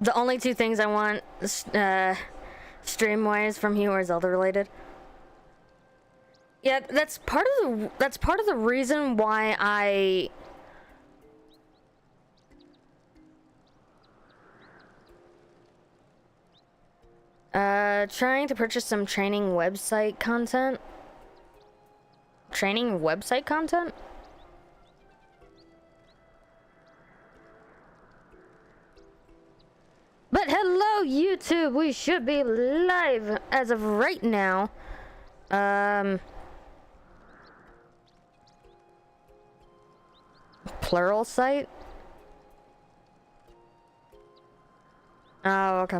The only two things I want, stream-wise from you are Zelda-related. Yeah, that's part of the reason why I trying to purchase some training website content. Training website content? But hello, YouTube! We should be live as of right now. Plural site? Oh, okay.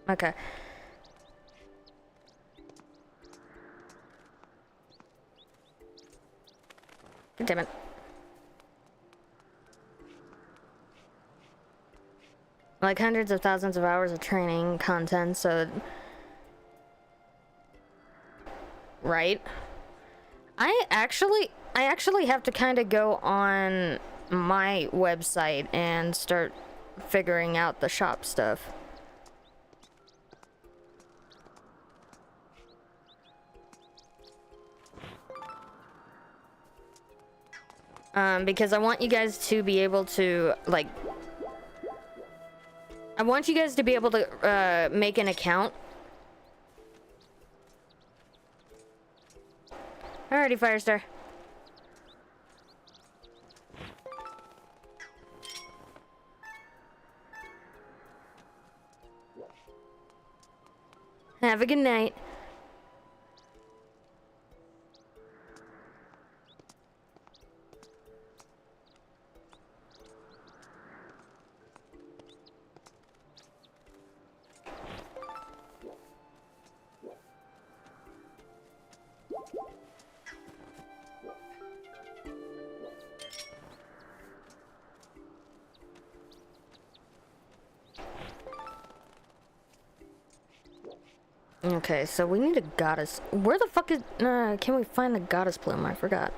Okay. God damn it. Like hundreds of thousands of hours of training content, so... Right? I actually have to kind of go on my website and start figuring out the shop stuff. Because I want you guys to be able to, like... I want you guys to be able to, make an account. Alrighty, Firestar. Have a good night. Okay, so we need a goddess. Where the fuck is... can we find the goddess plume? I forgot.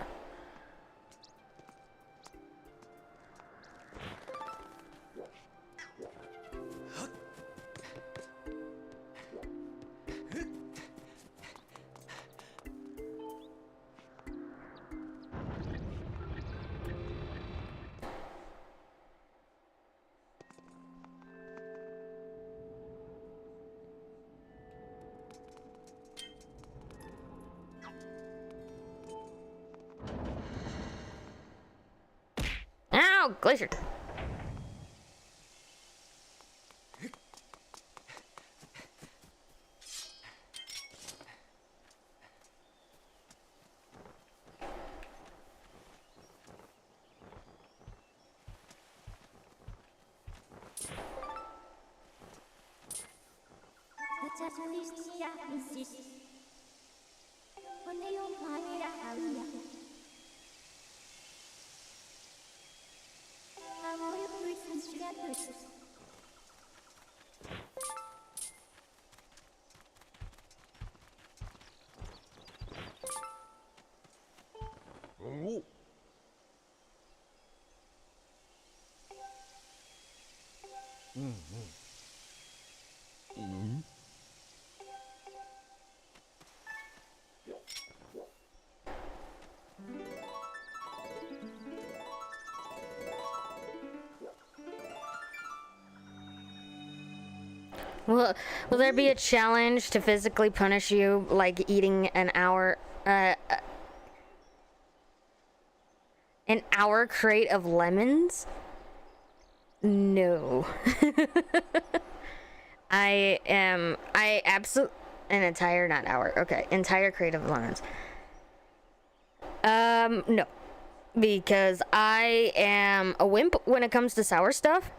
Ow! Glacier! Will there be a challenge to physically punish you, like eating an hour crate of lemons? No. An entire, not hour, okay, entire crate of lemons. No. Because I am a wimp when it comes to sour stuff.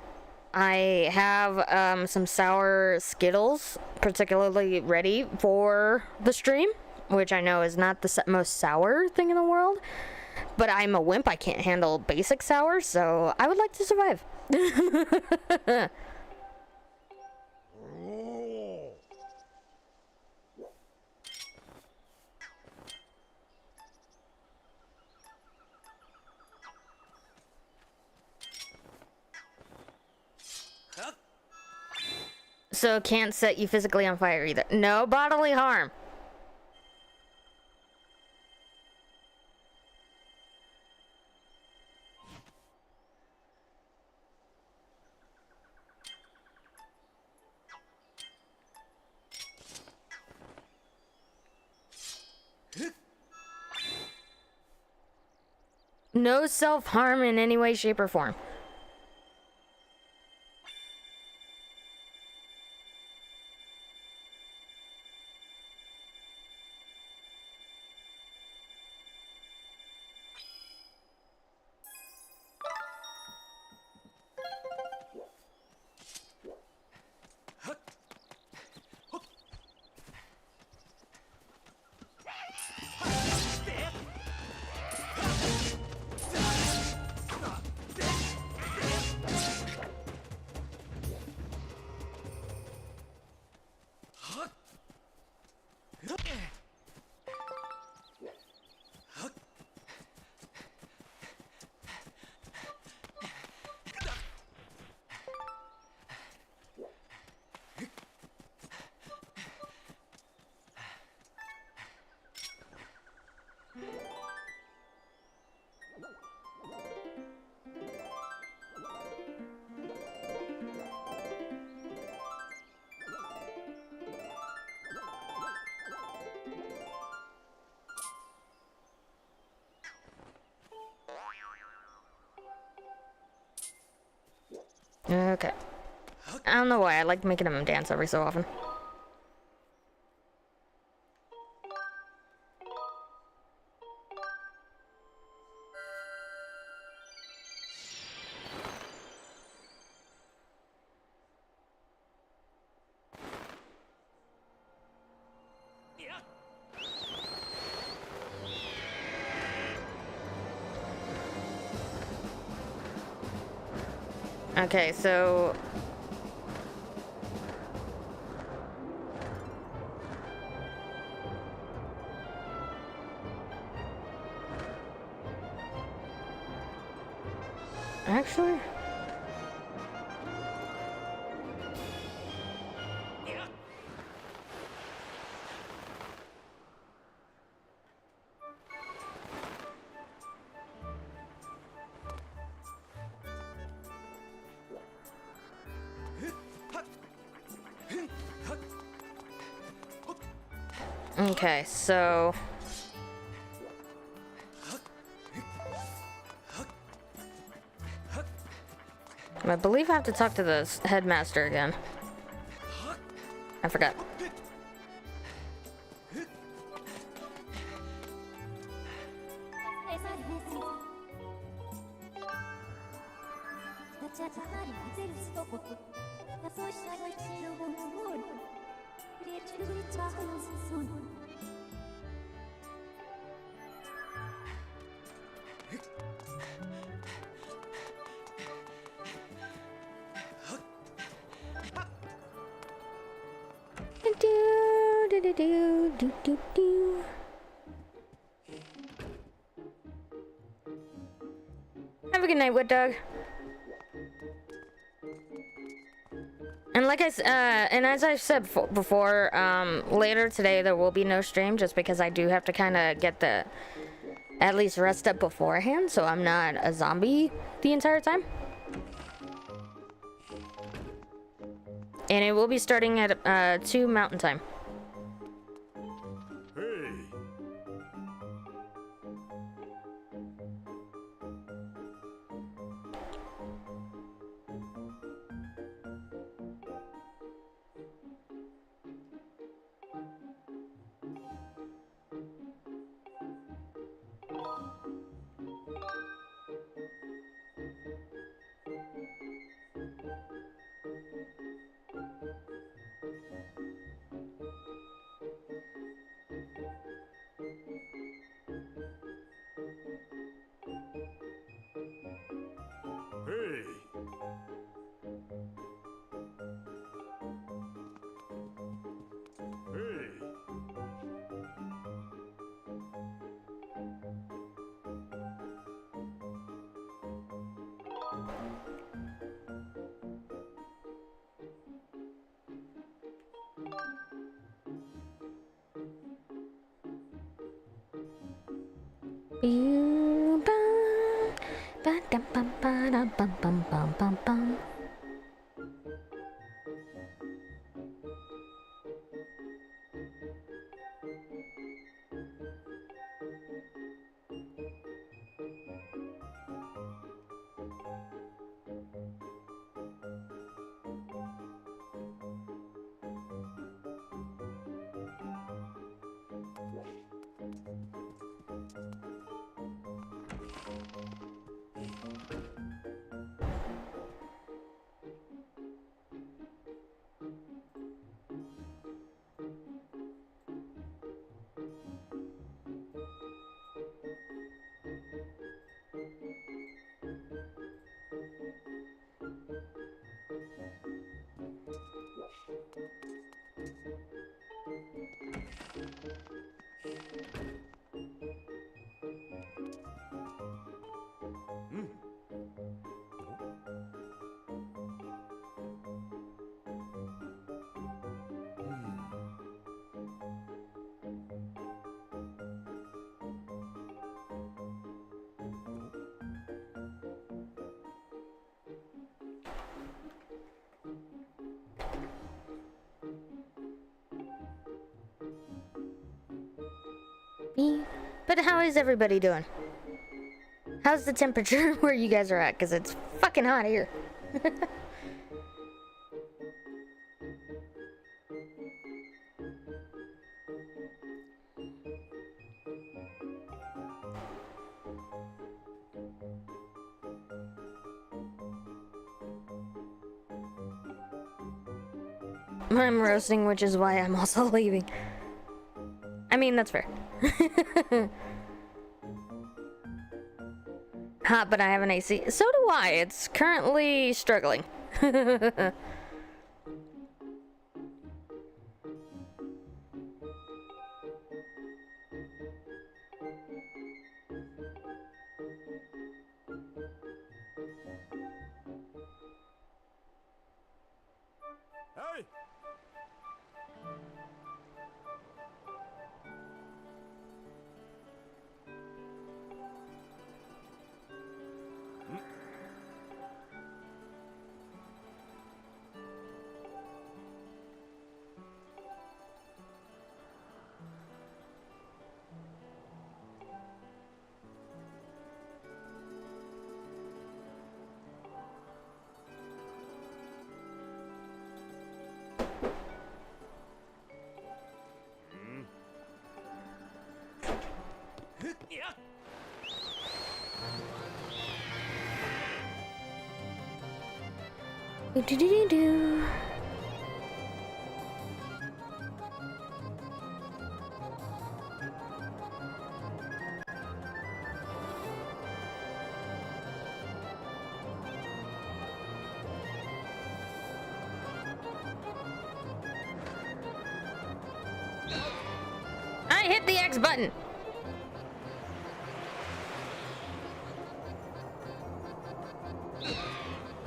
I have some sour Skittles, particularly ready for the stream, which I know is not the most sour thing in the world. But I'm a wimp. I can't handle basic sour, so I would like to survive. So can't set you physically on fire either. No bodily harm. No self-harm in any way, shape, or form. Okay. I don't know why, I like making him dance every so often. Okay, so... Actually... Okay, so... I believe I have to talk to the headmaster again. I forgot. Have a good night, Wood Dog. And like and as I've said before, later today there will be no stream just because I do have to kind of get at least rest up beforehand, so I'm not a zombie the entire time. And it will be starting at 2 Mountain Time. But how is everybody doing? How's the temperature where you guys are at? Because it's fucking hot here. I'm roasting, which is why I'm also leaving. I mean, that's fair. Hot, but I have an AC. So do I. It's currently struggling. Hey! Do-do-do-do-do. I hit the X button.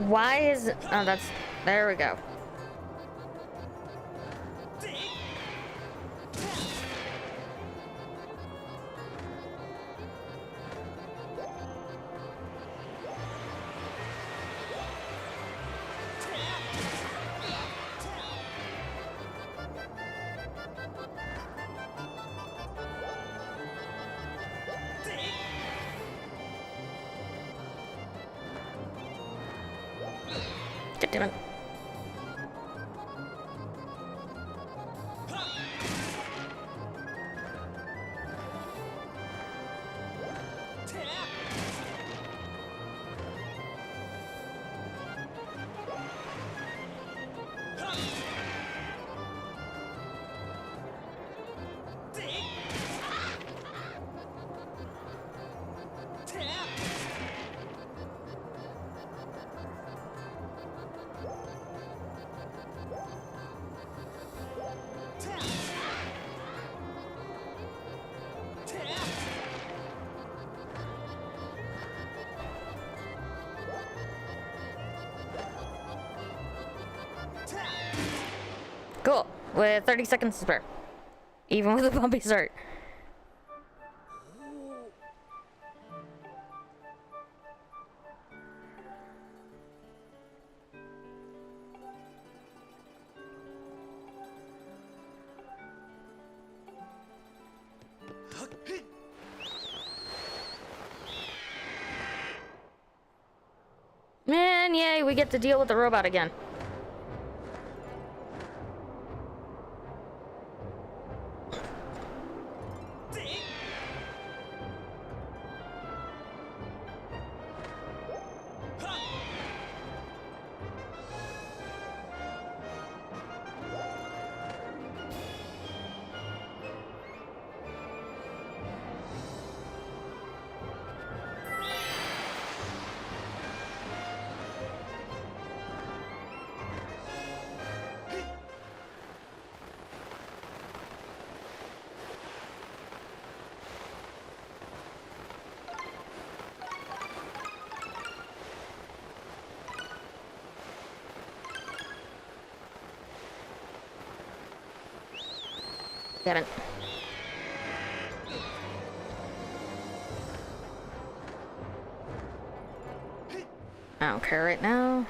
Why is... Oh, that's... There we go. God damn it. Cool. With 30 seconds to spare. Even with a bumpy start. yay, we get to deal with the robot again. Damn it. I don't care right now.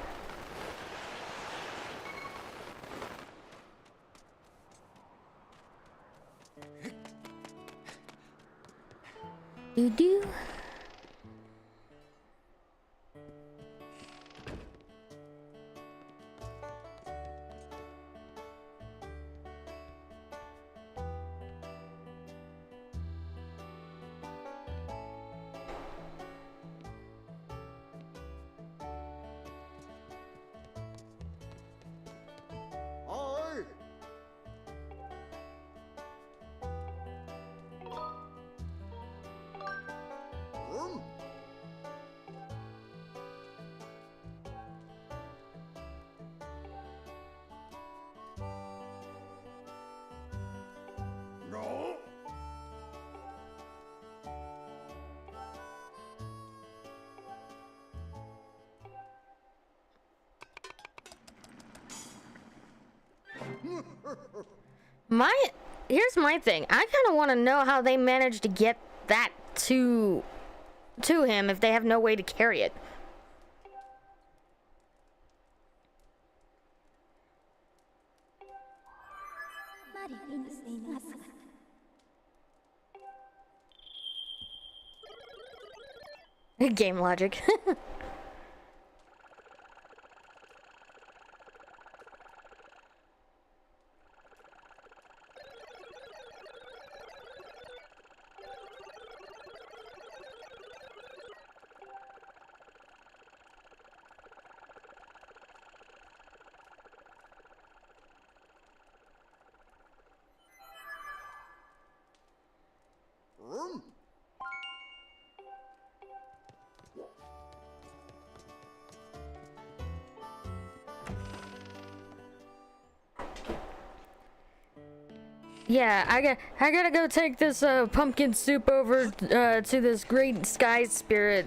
Do. Oi! No. Here's my thing. I kind of want to know how they managed to get that to him if they have no way to carry it. Game logic. Yeah, I gotta go take this pumpkin soup over to this great sky spirit.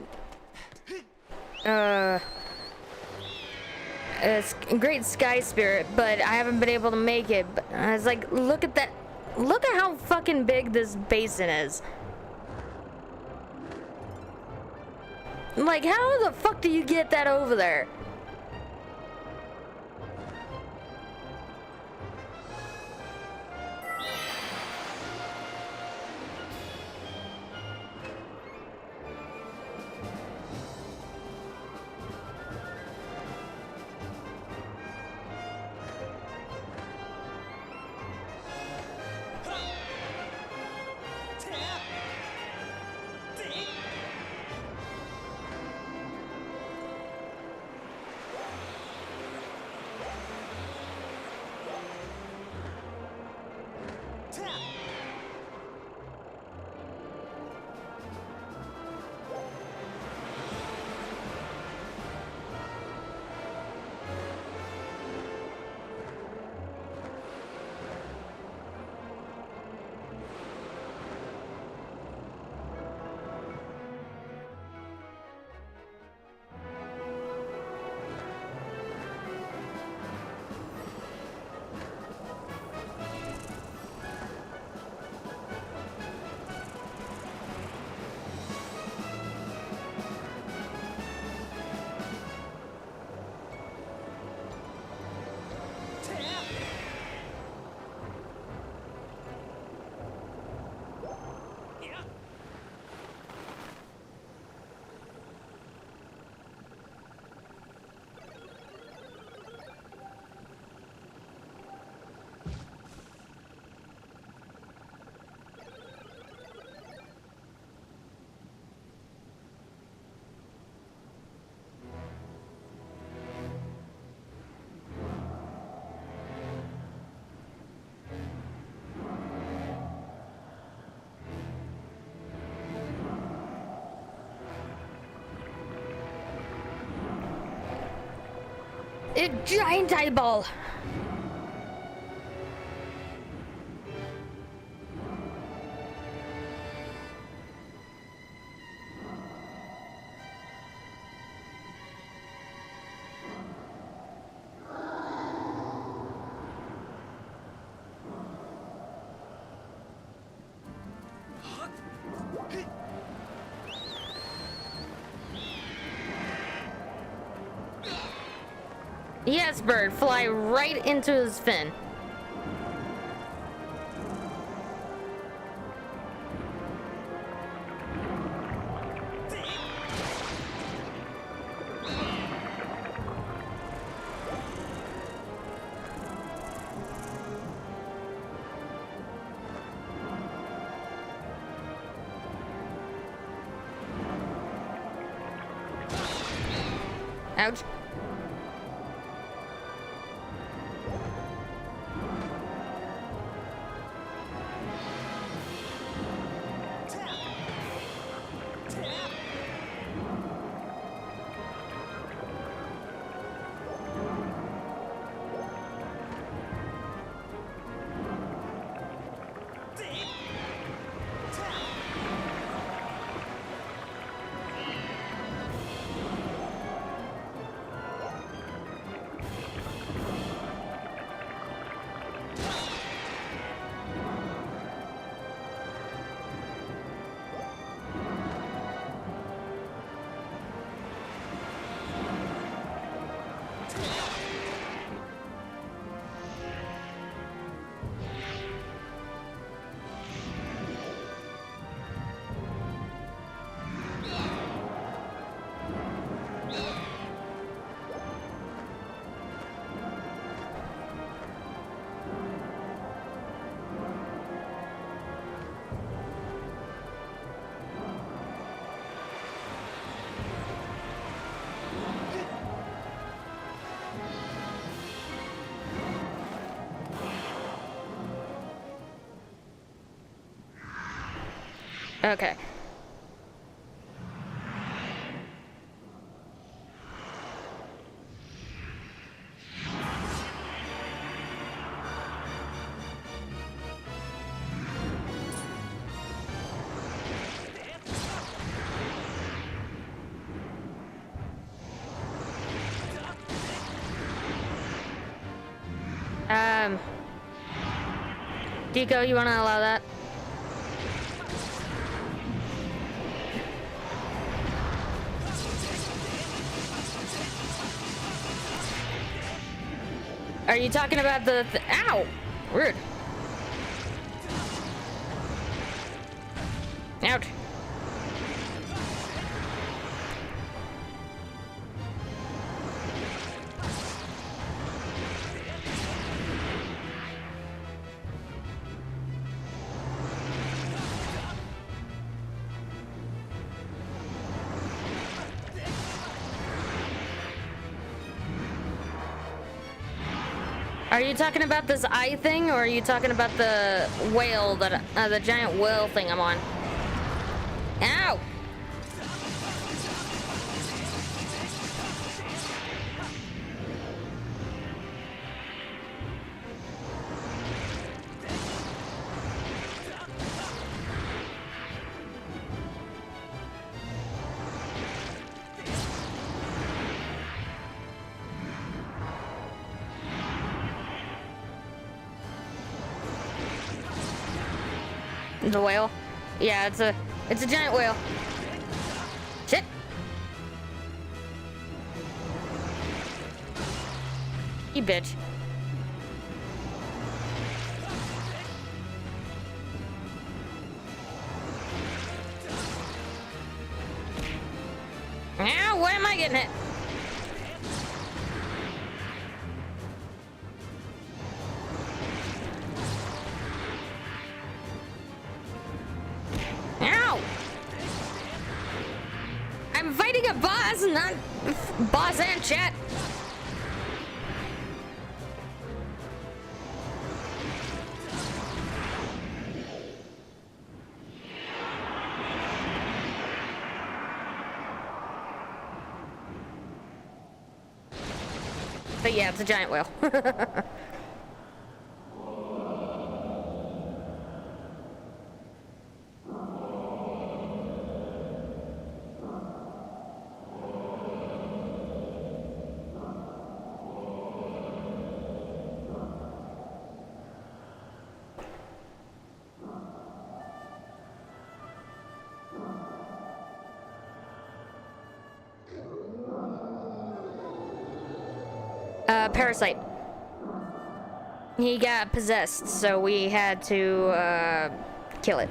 It's a great sky spirit, but I haven't been able to make it. But I was like, look at that. Look at how fucking big this basin is. Like, how the fuck do you get that over there? A giant eyeball. Yes, bird, fly right into his fin. Ouch. Okay. Deco, you wanna allow that? Are you talking about the ow! Rude. Ouch. Are you talking about this eye thing, or are you talking about the whale that the giant whale thing I'm on? Ow! The whale? Yeah, it's a giant whale. Shit. You bitch. Now, why am I getting hit? Ow! I'm fighting a boss, not boss and chat. But yeah, it's a giant whale. Parasite. He got possessed, so we had to, kill it.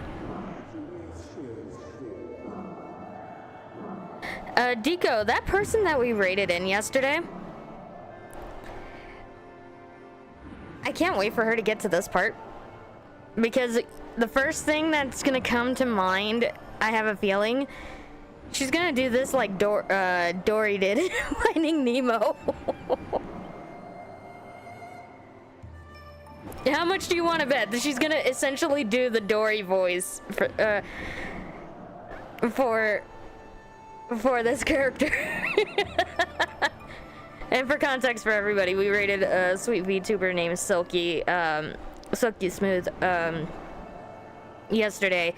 Deco, that person that we raided in yesterday, I can't wait for her to get to this part. Because the first thing that's gonna come to mind, I have a feeling, she's gonna do this like Dory did in Finding Nemo. How much do you want to bet that she's gonna essentially do the Dory voice for this character? And for context for everybody, we rated a sweet VTuber named Silky Smooth yesterday,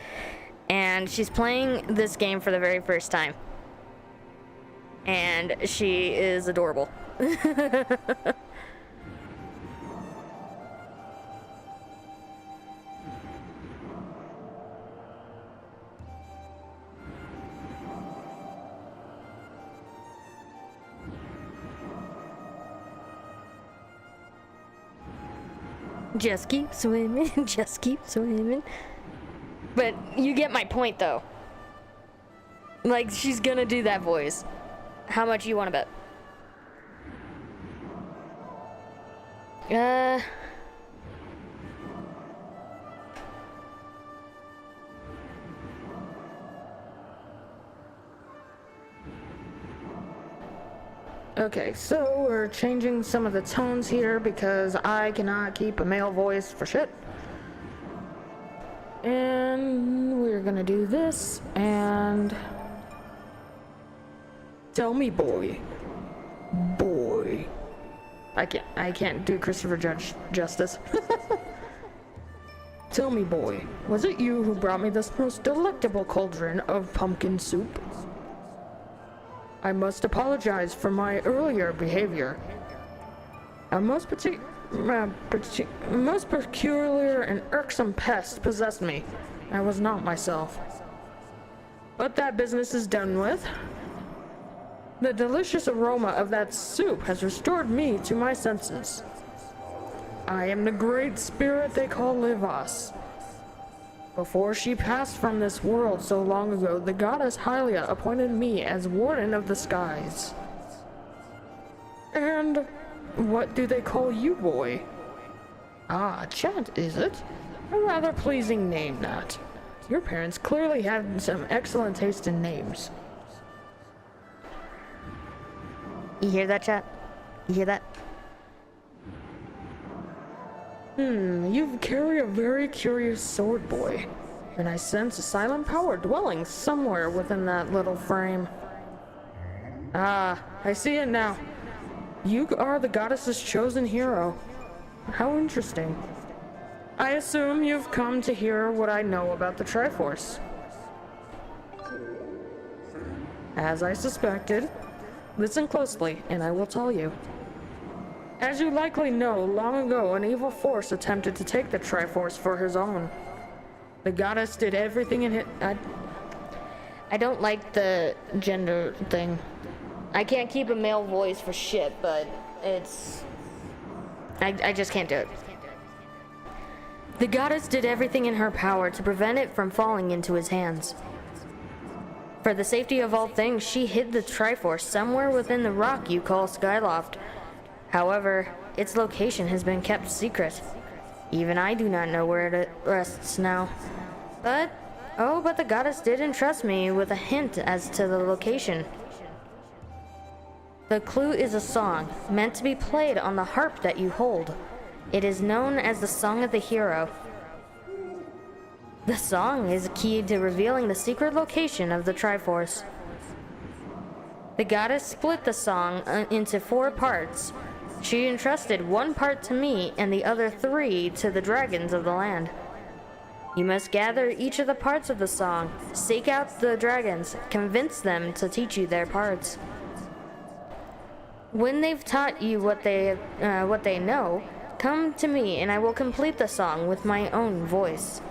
and she's playing this game for the very first time, and she is adorable. Just keep swimming, just keep swimming. But you get my point, though. Like, she's gonna do that voice. How much you want to bet? Okay, so we're changing some of the tones here because I cannot keep a male voice for shit. And we're gonna do this, and tell me, boy. Boy. I can't do Christopher Judge justice. Tell me, boy, was it you who brought me this most delectable cauldron of pumpkin soup? I must apologize for my earlier behavior. A most peculiar and irksome pest possessed me. I was not myself. But that business is done with. The delicious aroma of that soup has restored me to my senses. I am the great spirit they call Livas. Before she passed from this world so long ago, the goddess Hylia appointed me as warden of the skies. And what do they call you, boy? Ah, Chad, is it? A rather pleasing name, that. Your parents clearly had some excellent taste in names. You hear that, chat? You hear that? You carry a very curious sword, boy. And I sense a silent power dwelling somewhere within that little frame. Ah, I see it now. You are the goddess's chosen hero. How interesting. I assume you've come to hear what I know about the Triforce. As I suspected, listen closely and I will tell you. As you likely know, long ago an evil force attempted to take the Triforce for his own. The goddess did everything in it. I don't like the gender thing. I can't keep a male voice for shit, but it's... I just can't do it. The goddess did everything in her power to prevent it from falling into his hands. For the safety of all things, she hid the Triforce somewhere within the rock you call Skyloft. However, its location has been kept secret. Even I do not know where it rests now. But the goddess did entrust me with a hint as to the location. The clue is a song, meant to be played on the harp that you hold. It is known as the Song of the Hero. The song is key to revealing the secret location of the Triforce. The goddess split the song into 4 parts. She entrusted one part to me and the other 3 to the dragons of the land. You must gather each of the parts of the song, seek out the dragons, convince them to teach you their parts. When they've taught you what they know, come to me and I will complete the song with my own voice.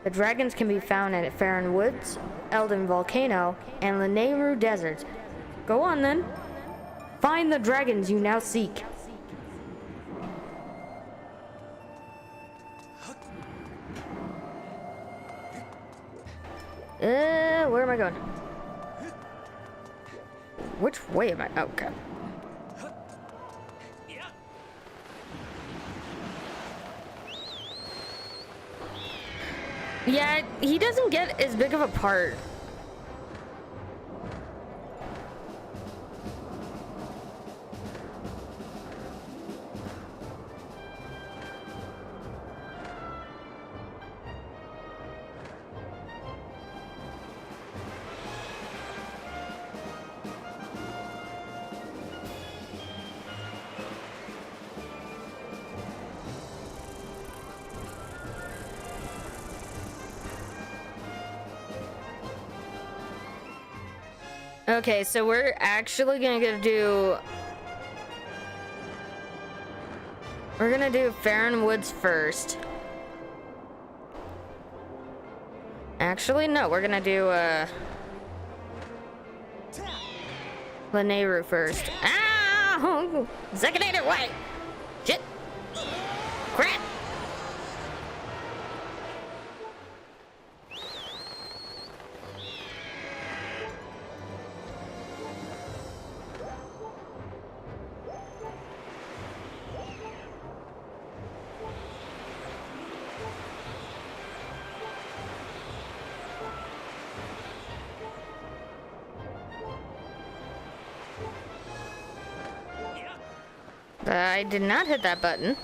The dragons can be found at Farron Woods, Elden Volcano, and Lanayru Desert. Go on then. Find the dragons you now seek. Where am I going? Which way am I? Oh, okay. Yeah, he doesn't get as big of a part. Okay, so we're actually gonna do... We're gonna do Farron Woods first. Actually, no, we're gonna do, Lanayru first. Ow! Seconded way! Shit! Crap! I did not hit that button.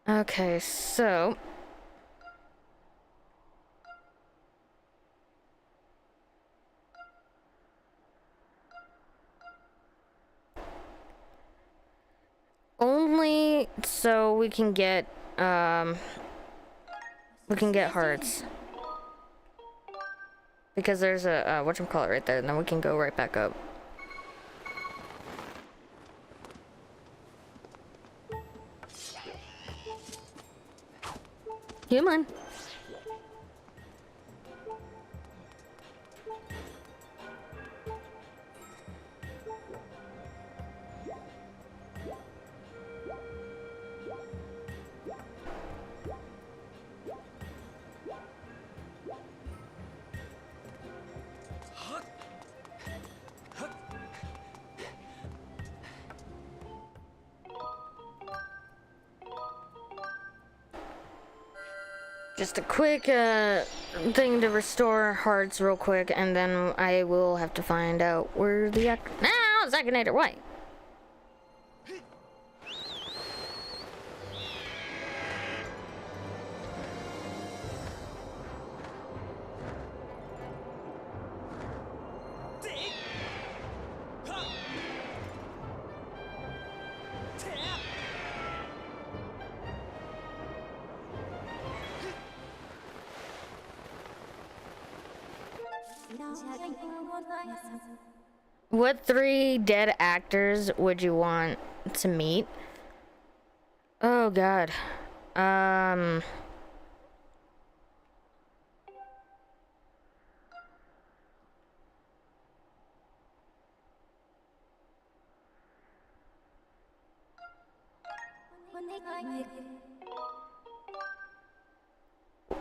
Okay, so... Only so we can get hearts. Because there's a, whatchamacallit right there, and then we can go right back up. Human. Just a quick thing to restore hearts real quick, and then I will have to find out where the Zacanator, why? What 3 dead actors would you want to meet? Oh god.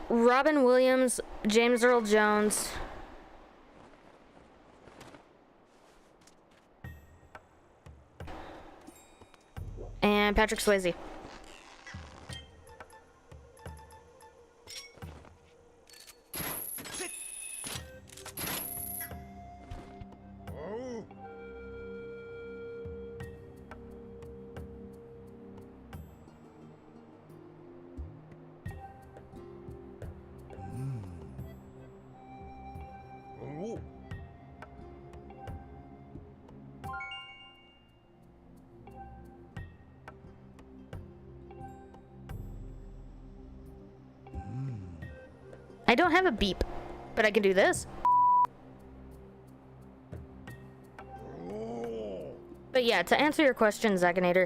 Robin Williams, James Earl Jones. And Patrick Swayze. Oh. Oh. I don't have a beep, but I can do this. But yeah, to answer your question, Zakinator,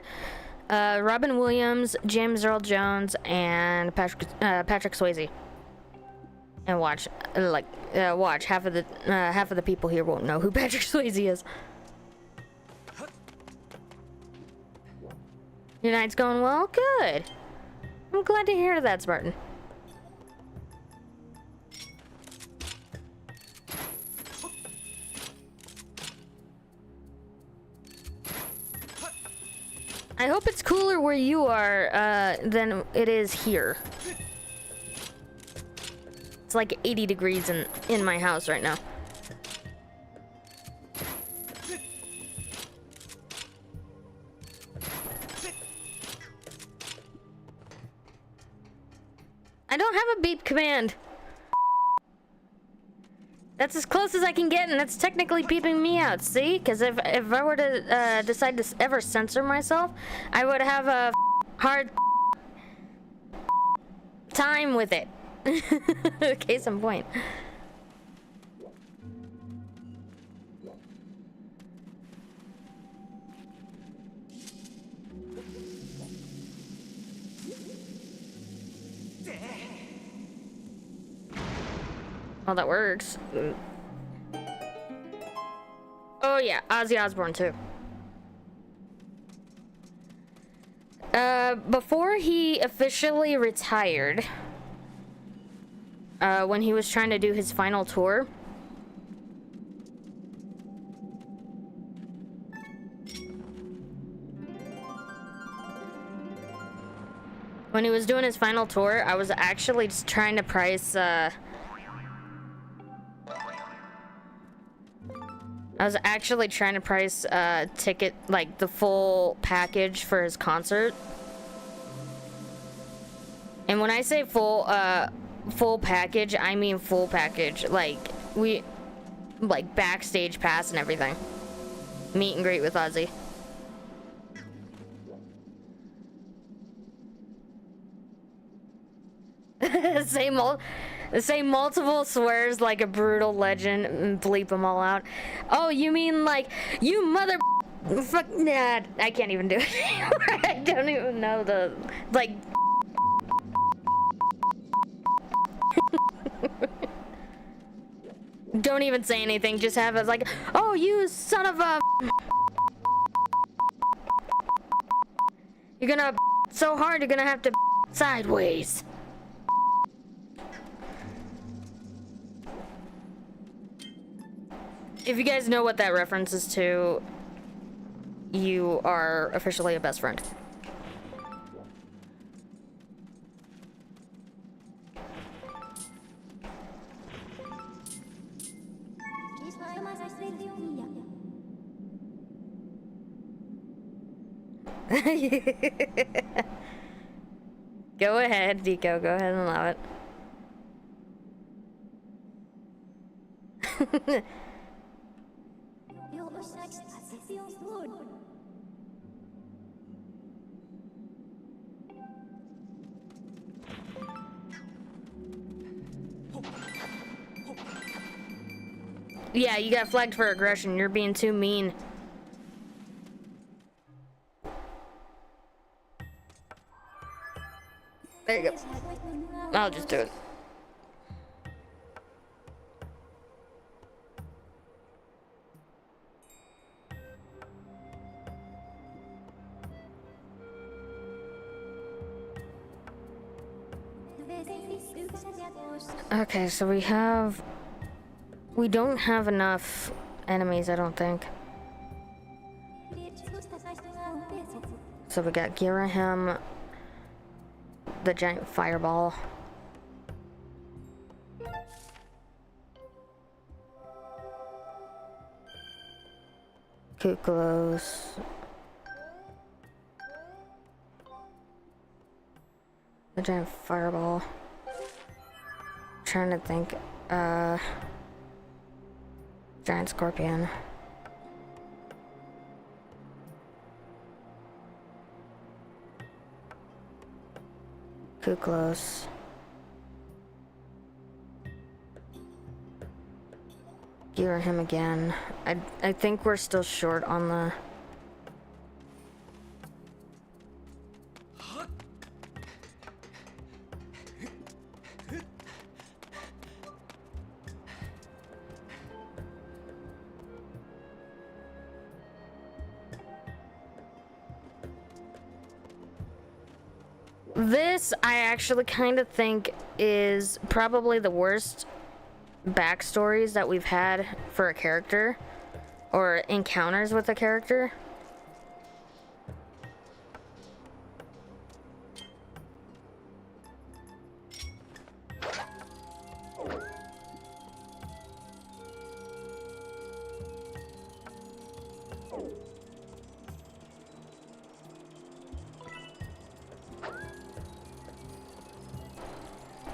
Robin Williams, James Earl Jones, and Patrick Swayze. And watch half of the people here won't know who Patrick Swayze is. Your night's going well? Good. I'm glad to hear that, Spartan. I hope it's cooler where you are than it is here. It's like 80 degrees in my house right now. I don't have a beep command. That's as close as I can get, and that's technically beeping me out, see? Because if I were to decide to ever censor myself, I would have a hard time with it. Case in point. Oh, that works. Oh yeah, Ozzy Osbourne too. Before he officially retired, when he was trying to do his final tour, when he was doing his final tour, I was actually just trying to price, ticket, like the full package for his concert. And when I say full package, I mean full package. Like backstage pass and everything. Meet and greet with Ozzy. Say multiple swears like a brutal legend and bleep them all out. Oh, you mean like, you mother... Fuck, nah, I can't even do it. I don't even know the, like... Don't even say anything, just have it like, oh, you son of a... You're gonna so hard, you're gonna have to sideways. If you guys know what that references to, you are officially a best friend. Go ahead, Deco. Go ahead and allow it. Yeah, you got flagged for aggression. You're being too mean. There you go. I'll just do it. Okay, so we don't have enough enemies, I don't think. So we got Girahim, the giant fireball. Kuklos. The giant fireball. Trying to think. Giant scorpion. Kuklos. Gear him again. I think we're still short on the... This, I actually kind of think, is probably the worst backstories that we've had for a character, or encounters with a character.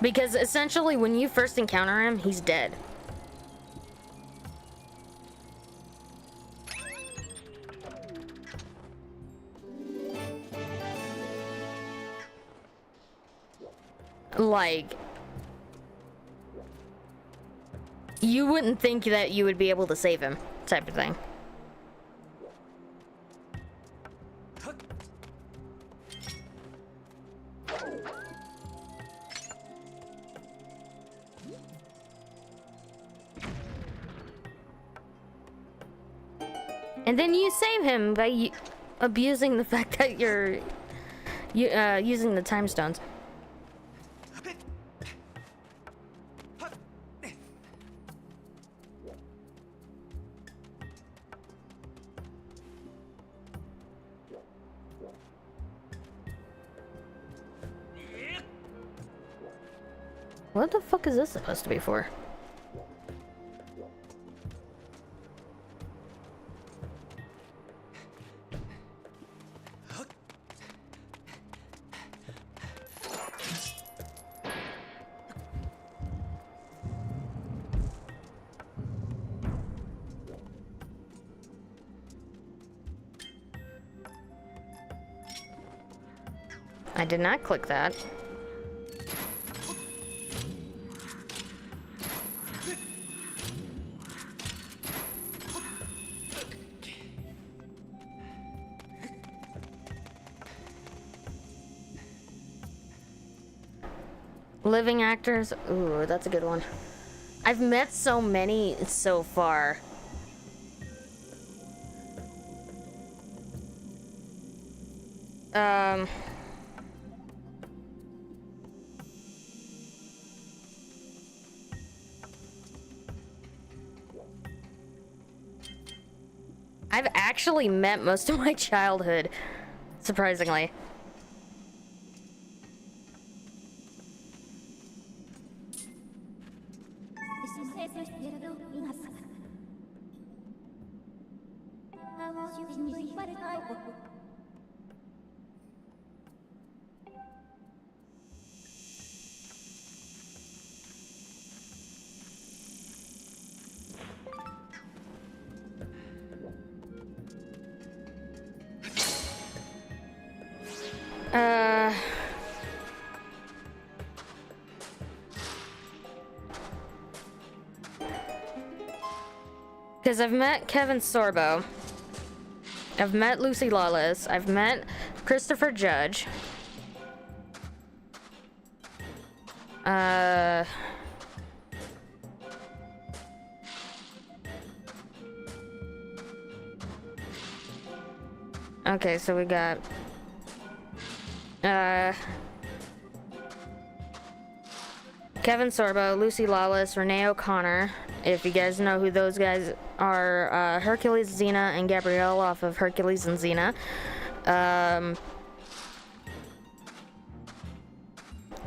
Because essentially, when you first encounter him, he's dead. Like, you wouldn't think that you would be able to save him, type of thing. And then you save him by abusing the fact that you're using the time stones. What the fuck is this supposed to be for? I did not click that. Living actors? Ooh, that's a good one. I've met so many so far. I've actually met most of my childhood, surprisingly. Because I've met Kevin Sorbo. I've met Lucy Lawless. I've met Christopher Judge. Okay, so we got Kevin Sorbo, Lucy Lawless, Renee O'Connor. If you guys know who those guys are, Hercules, Xena, and Gabrielle off of Hercules and Xena.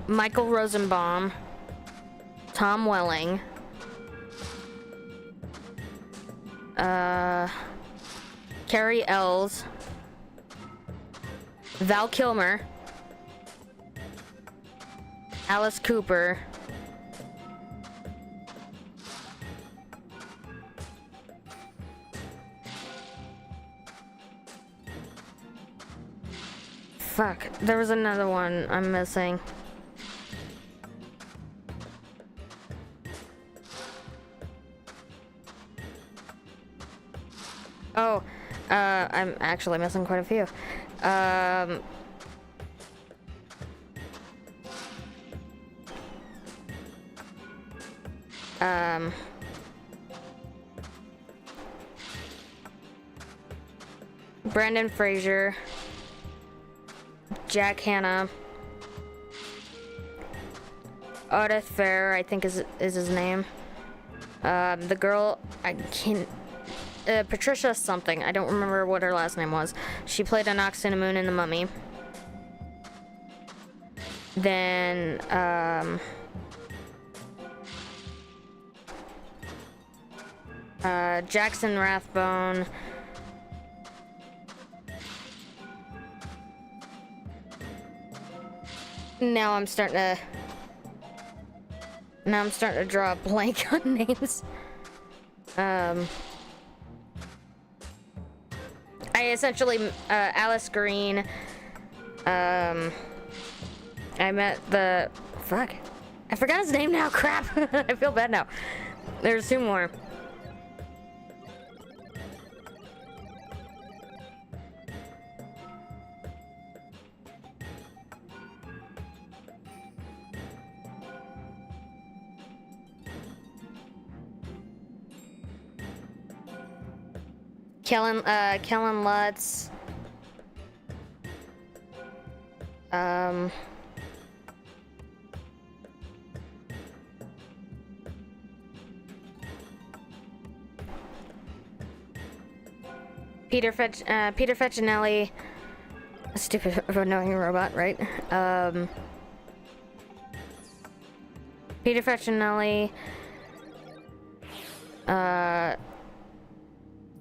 Michael Rosenbaum, Tom Welling, Carrie Ells, Val Kilmer, Alice Cooper, fuck, there was another one I'm missing. Oh, I'm actually missing quite a few. Brendan Fraser, Jack Hanna, Odeth Fair, I think is his name. The girl, I can't. Patricia something. I don't remember what her last name was. She played Anck-Cinnamon in The Mummy. Then, Jackson Rathbone. Now I'm starting to draw a blank on names. I essentially, Alice Green, I met the, fuck, I forgot his name now, crap, I feel bad now. There's two more. Kellen Lutz. Peter Fetchinelli. A stupid annoying robot, right? Peter Fetchinelli.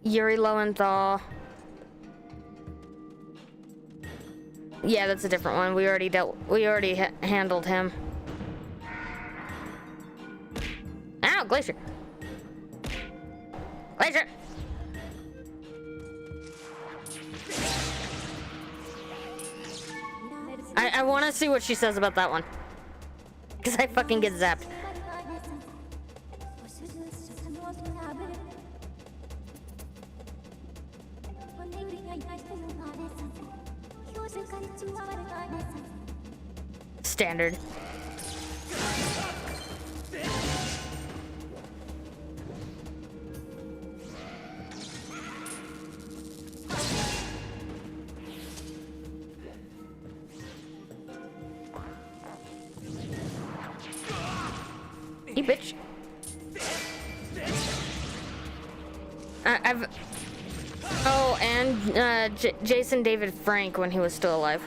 Yuri Lowenthal. Yeah, that's a different one. We already handled him. Ow, Glacier. Glacier. I want to see what she says about that one. Because I fucking get zapped. Standard. You bitch. Oh, and Jason David Frank when he was still alive.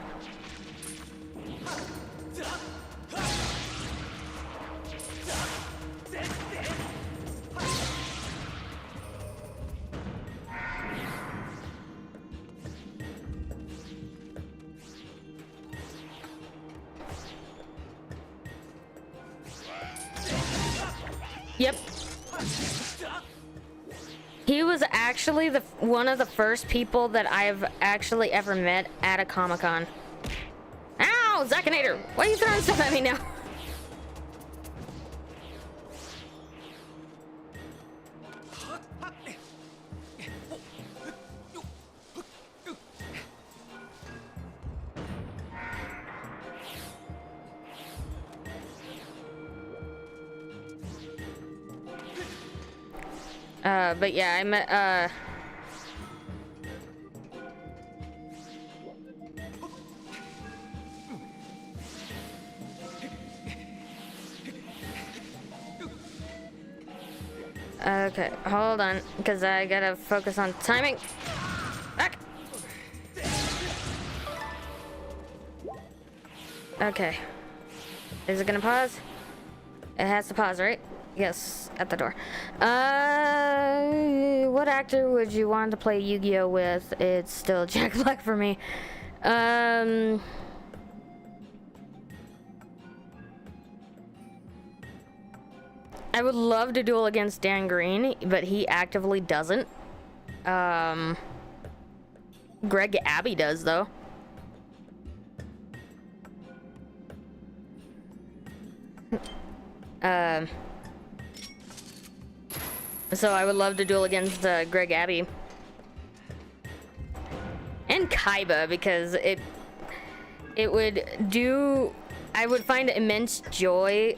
Yep. He was actually one of the first people that I've actually ever met at a Comic-Con. Ow, Zakinator! Why are you throwing stuff at me now? But yeah, I met, Okay, hold on, because I gotta focus on timing. Back. Okay. Is it gonna pause? It has to pause, right? Yes, at the door. What actor would you want to play Yu-Gi-Oh with? It's still Jack Black for me. I would love to duel against Dan Green, but he actively doesn't. Greg Abbey does, though. So I would love to duel against Greg Abbey. And Kaiba, because it would do... I would find immense joy...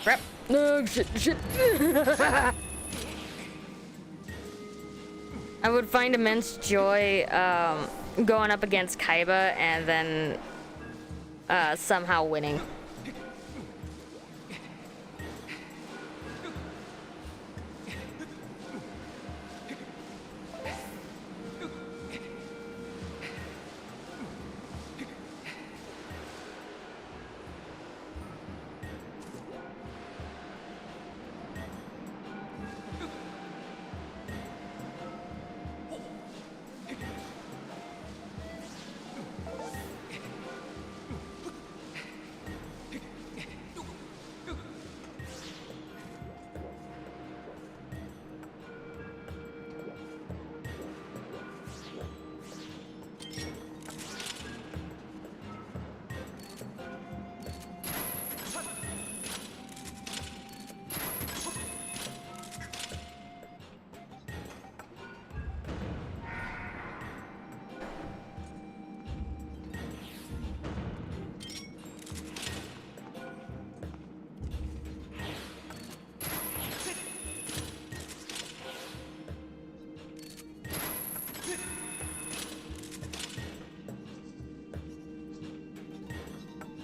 Crap. Oh, shit. I would find immense joy going up against Kaiba and then somehow winning.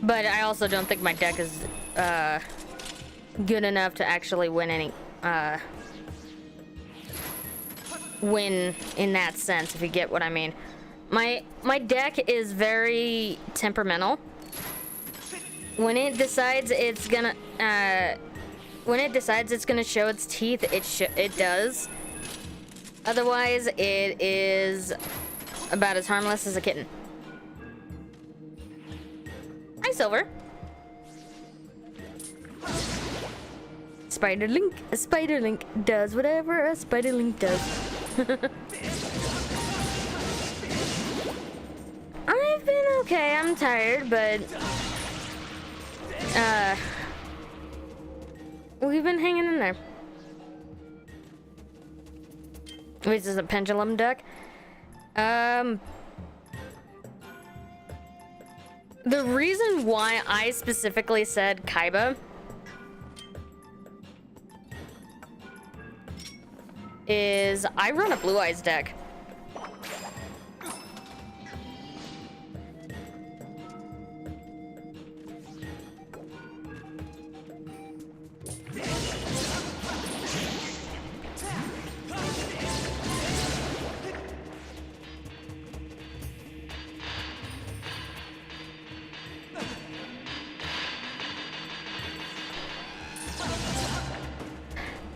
But I also don't think my deck is good enough to actually win any win in that sense, if you get what I mean. My deck is very temperamental. When it decides it's gonna show its teeth, it does. Otherwise, it is about as harmless as a kitten. Hi, Silver. Spider-Link. A Spider-Link does whatever a Spider-Link does. I've been okay. I'm tired, but we've been hanging in there. This is a pendulum deck. The reason why I specifically said Kaiba is I run a Blue Eyes deck.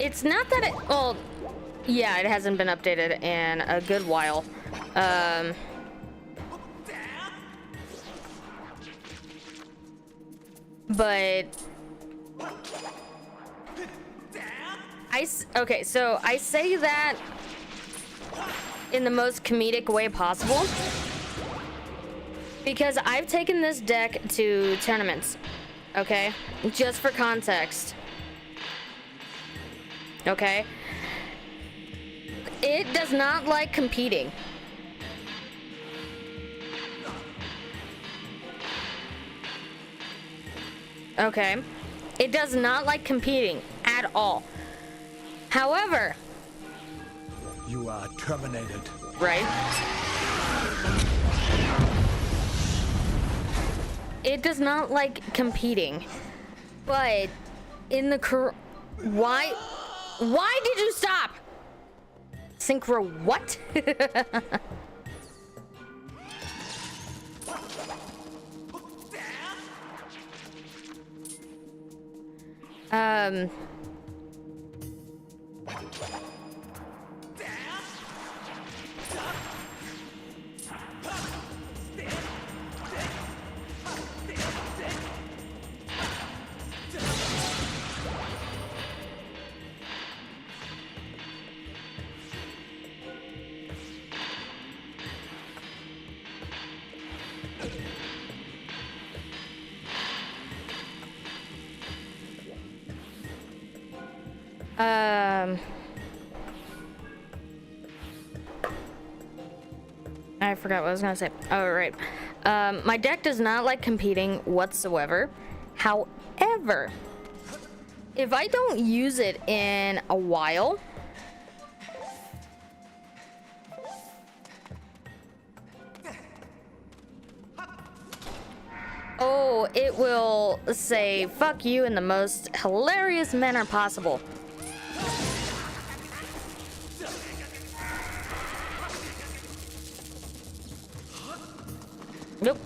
It's not that it, well, yeah, it hasn't been updated in a good while. But okay, so I say that in the most comedic way possible because I've taken this deck to tournaments, okay? Just for context. Okay? It does not like competing. Okay? It does not like competing at all. However, You are terminated. right? It does not like competing. But in the Why? Why did you stop? Synchro what? um... I forgot what I was gonna say. Oh, right. My deck does not like competing whatsoever. However, if I don't use it in a while, oh, it will say fuck you in the most hilarious manner possible. Nope.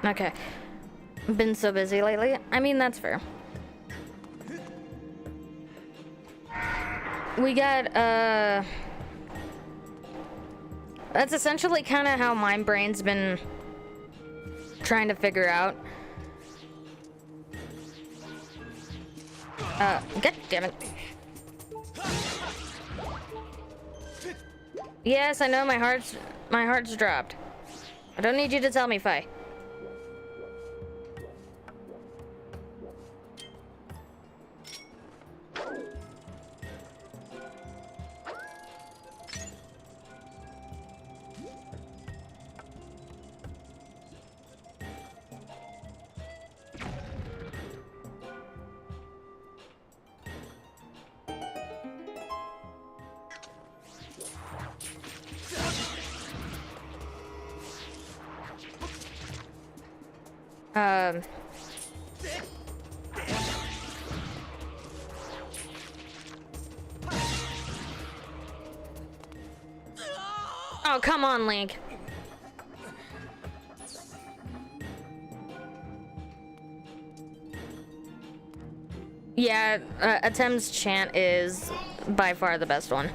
Okay. Been so busy lately. I mean, that's fair. We got, that's essentially kind of how my brain's been trying to figure out. God damn it. Yes, I know my heart's dropped. I don't need you to tell me, Faye. Oh, come on, Link. Yeah, Atem's chant is by far the best one.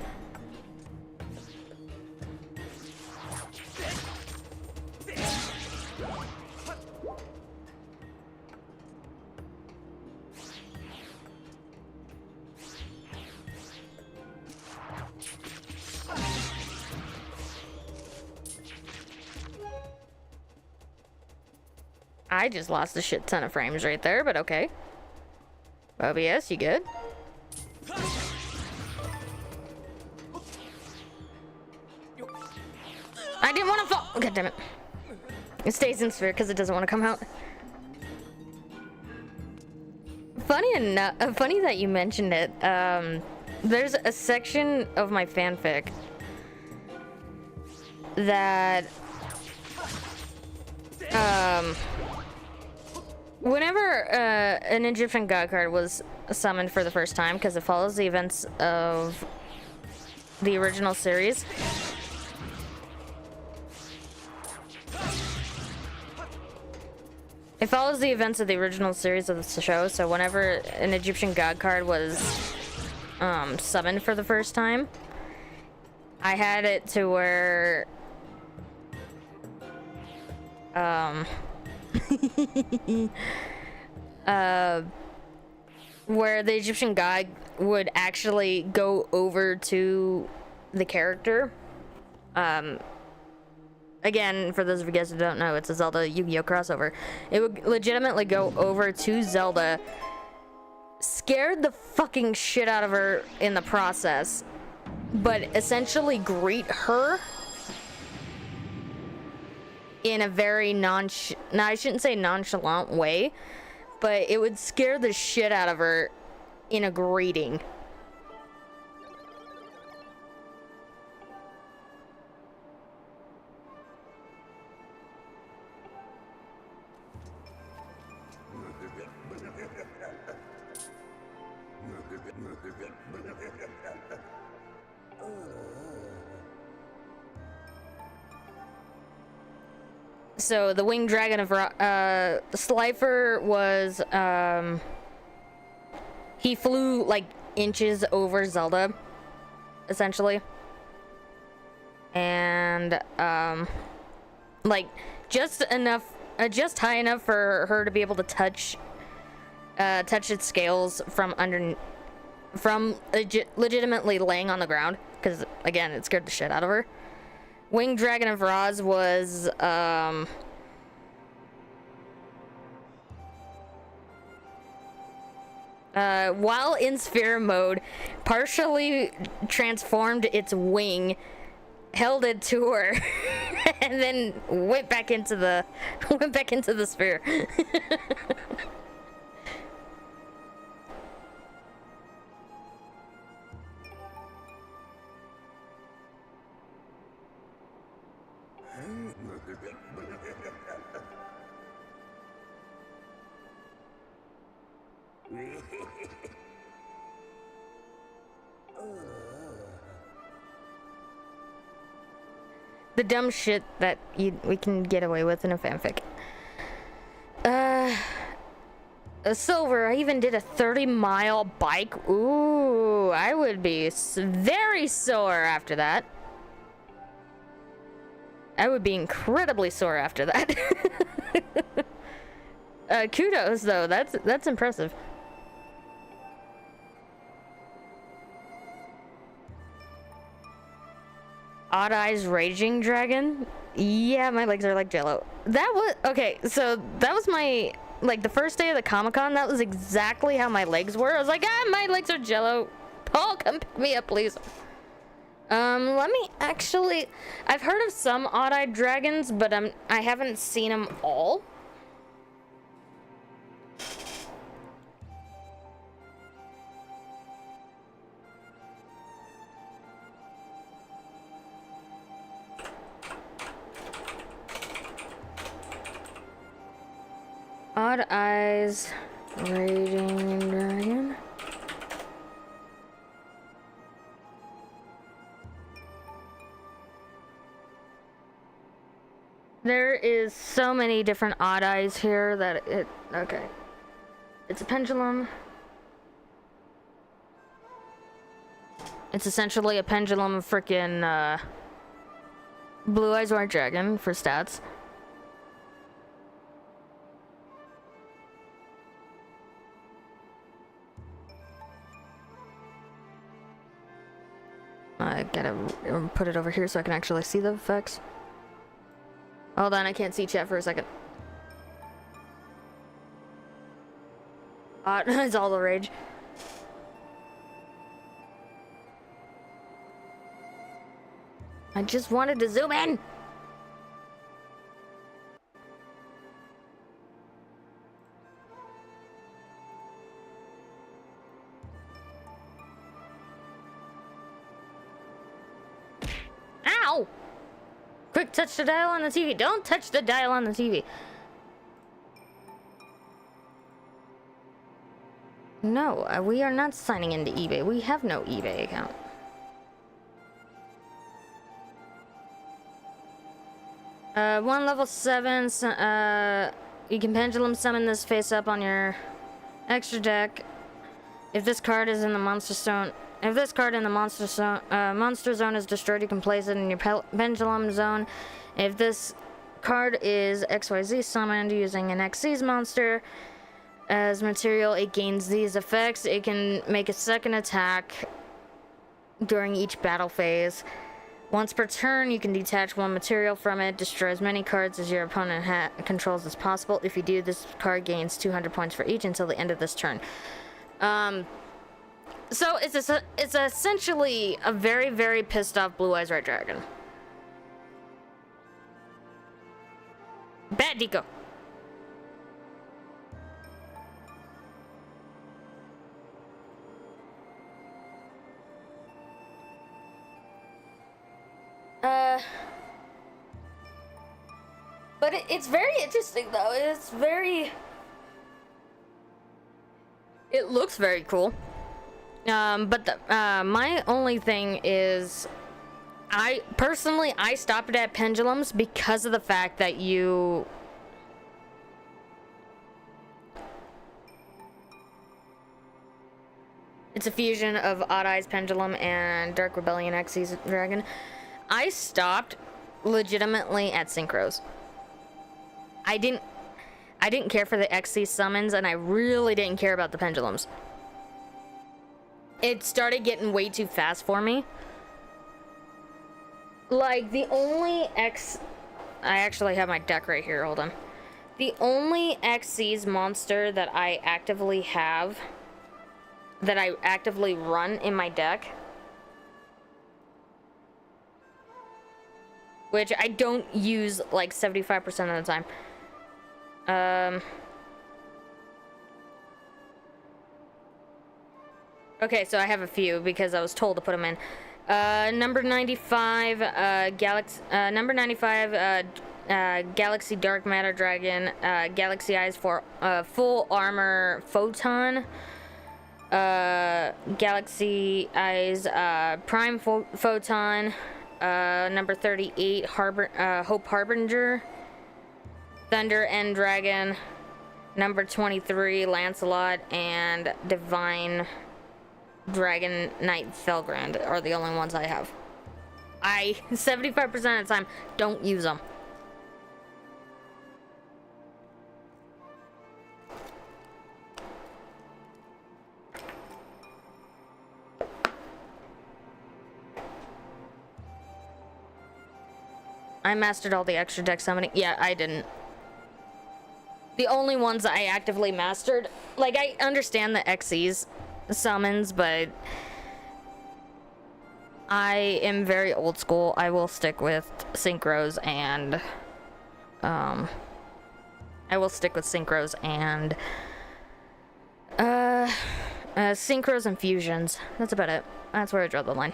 I just lost a shit ton of frames right there, but okay. OBS, you good? I didn't want to fall. God damn it. It stays in sphere because it doesn't want to come out. Funny enough, funny that you mentioned it. There's a section of my fanfic that whenever an Egyptian god card was summoned for the first time, because it follows the events of the original series. It follows the events of the original series of the show, so whenever an Egyptian god card was summoned for the first time. I had it to where where the Egyptian god would actually go over to the character. Again, for those of you guys who don't know, it's a Zelda Yu-Gi-Oh crossover. It would legitimately go over to Zelda, scared the fucking shit out of her in the process, but essentially greet her in a very I shouldn't say nonchalant way, but it would scare the shit out of her in a greeting. So the winged dragon of Slifer was he flew like inches over Zelda, essentially, and like just enough, just high enough for her to be able to touch its scales from legitimately laying on the ground, because again it scared the shit out of her. Winged Dragon of Roz was while in sphere mode, partially transformed its wing, held it to her, and then went back into the sphere. The dumb shit that we can get away with in a fanfic. A silver, I even did a 30-mile bike. Ooh, I would be very sore after that. I would be incredibly sore after that. Kudos though, that's impressive. Odd Eyes Raging Dragon? Yeah, my legs are like jello. That was, okay, so that was my, like the first day of the Comic-Con, that was exactly how my legs were. I was like, my legs are jello. Paul, come pick me up, please. Let me actually, I've heard of some odd-eyed dragons, but I haven't seen them all. Odd Eyes Raging Dragon. There is so many different odd eyes here that okay. It's a pendulum. It's essentially a pendulum frickin' Blue Eyes White Dragon for stats. I gotta put it over here so I can actually see the effects. Hold on, I can't see chat for a second. It's all the rage. I just wanted to zoom in. Ow! Quick, touch the dial on the TV. Don't touch the dial on the TV. No, we are not signing into eBay. We have no eBay account. One level 7, you can pendulum summon this face up on your extra deck. If this card is in the monster zone, if this card in the monster zone is destroyed, you can place it in your pendulum zone. If this card is XYZ summoned using an XYZ monster as material, it gains these effects. It can make a second attack during each battle phase. Once per turn, you can detach one material from it, destroy as many cards as your opponent controls as possible. If you do, this card gains 200 points for each until the end of this turn. So it's essentially a very, very pissed off Blue Eyes Red Dragon. Bad Deco. But it's very interesting though. It looks very cool. But my only thing is, I stopped it at pendulums because of the fact that it's a fusion of Odd Eyes Pendulum and Dark Rebellion Xyz Dragon. I stopped legitimately at synchros. I didn't care for the Xyz summons, and I really didn't care about the pendulums. It started getting way too fast for me. Like, the only I actually have my deck right here, hold on. The only Xyz monster that I actively have, that I actively run in my deck, which I don't use like 75% of the time. Okay, so I have a few because I was told to put them in. Number 95, Galaxy Dark Matter Dragon, Galaxy Eyes for Full Armor Photon, Galaxy Eyes Prime Photon, number 38, Hope Harbinger, Thunder End Dragon, number 23, Lancelot, and Divine Dragon Knight Felgrand are the only ones I have. I 75% of the time don't use them. I mastered all the extra deck summoning. Yeah, I didn't. The only ones I actively mastered, like, I understand the Xyz summons, but I am very old school. I will stick with synchros and synchros and fusions. That's about it. That's where I draw the line.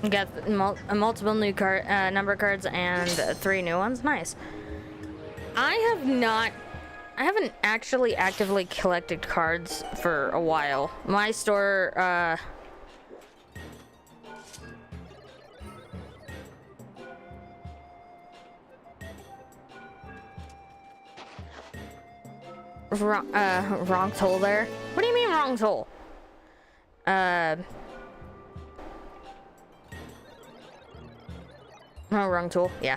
Got multiple new number cards and 3 new ones. Nice. I haven't actually actively collected cards for a while. My store, wrong tool there. What do you mean wrong tool? Oh, wrong tool. Yeah.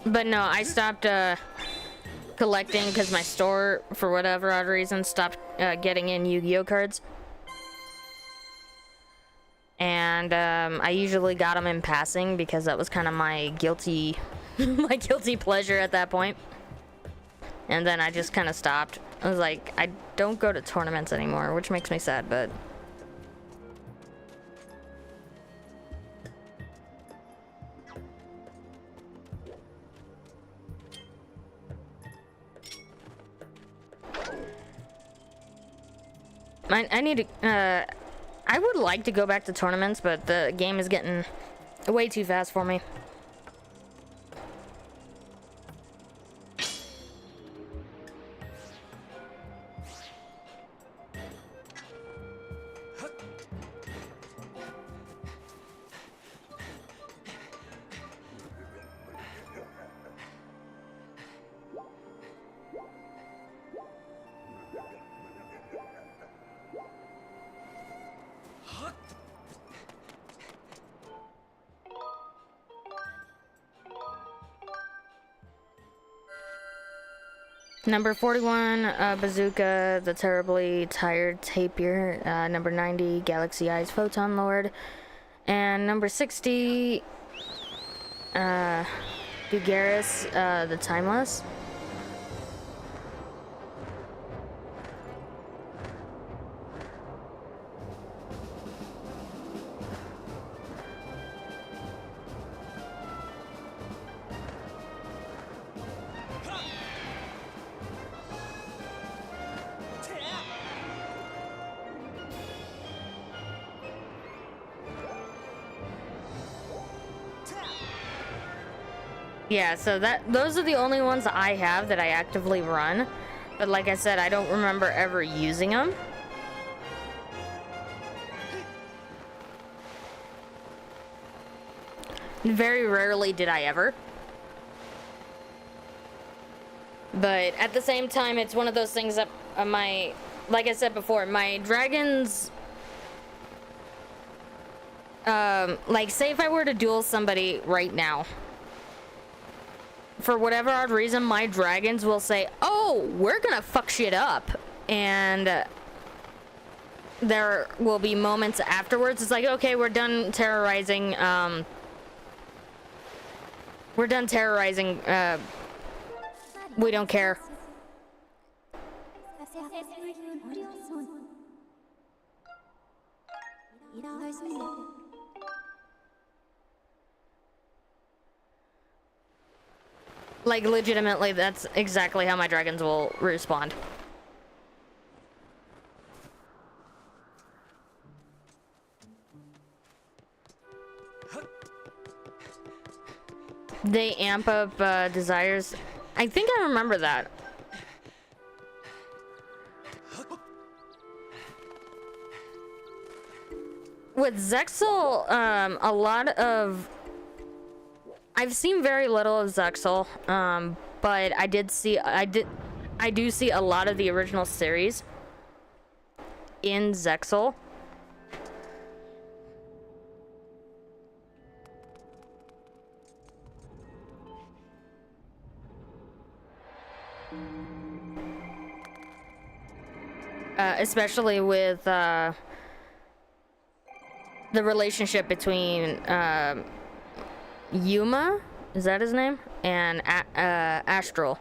But no, I stopped collecting because my store, for whatever odd reason, stopped getting in Yu-Gi-Oh cards. And I usually got them in passing because that was kind of my guilty my guilty pleasure at that point. And then I just kind of stopped. I was like, I don't go to tournaments anymore, which makes me sad, but I need to I would like to go back to tournaments, but the game is getting way too fast for me. Number 41, Bazooka, the terribly tired Tapir. Number 90, Galaxy Eyes, Photon Lord. And number 60, Dugaris, the Timeless. Yeah, so those are the only ones I have that I actively run. But like I said, I don't remember ever using them. Very rarely did I ever. But at the same time, it's one of those things that like I said before, my dragons, like say if I were to duel somebody right now, for whatever odd reason, my dragons will say, oh, we're gonna fuck shit up. And there will be moments afterwards. It's like, okay, we're done terrorizing. We don't care. Like, legitimately, that's exactly how my dragons will respond. They amp up desires. I think I remember that. With Zexal, a lot of... I've seen very little of Zexal, but I do see a lot of the original series in Zexal. Especially with the relationship between Yuma, is that his name? And Astral.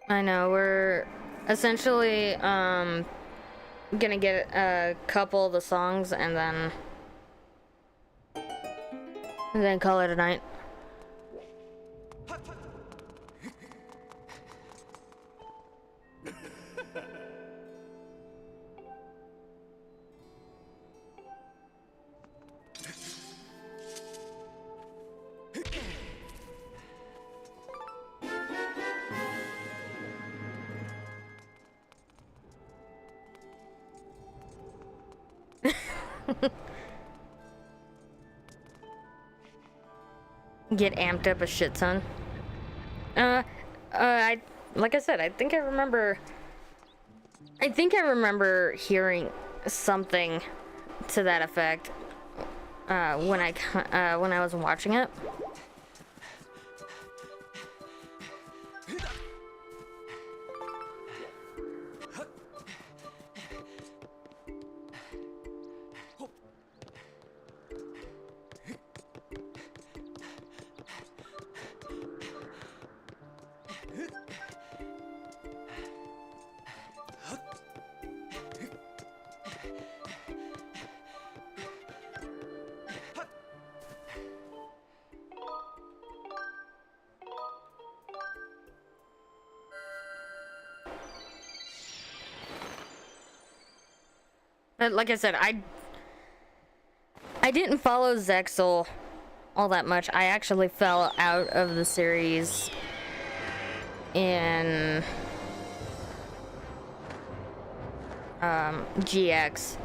I know, we're Essentially, gonna get a couple of the songs and then call it a night. Get amped up a shit ton. Like I said, I think I remember hearing something to that effect when I was watching it. Like I said, I didn't follow Zexal all that much. I actually fell out of the series in GX.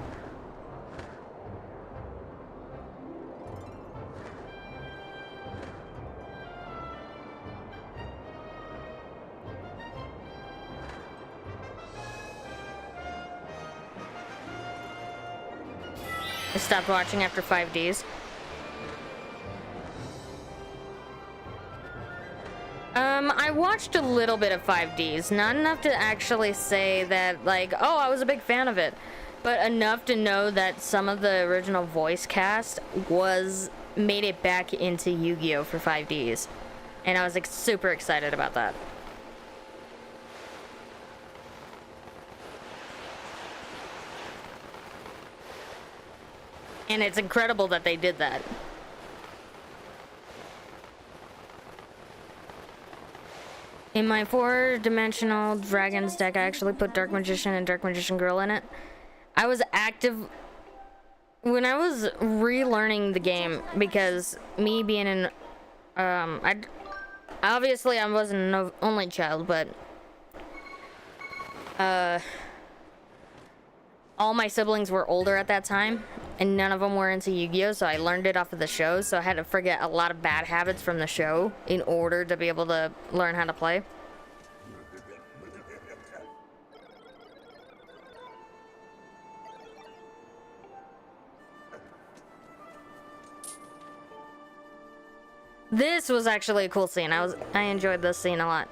I stopped watching after 5Ds. I watched a little bit of 5Ds, not enough to actually say that, like, oh, I was a big fan of it, but enough to know that some of the original voice cast made it back into Yu-Gi-Oh! For 5Ds, and I was like super excited about that. And it's incredible that they did that. In my 4-dimensional Dragons deck, I actually put Dark Magician and Dark Magician Girl in it. I was active when I was relearning the game, because me being in, obviously I wasn't an only child, but all my siblings were older at that time, and none of them were into Yu-Gi-Oh! So I learned it off of the show, so I had to forget a lot of bad habits from the show in order to be able to learn how to play. This was actually a cool scene. I enjoyed this scene a lot.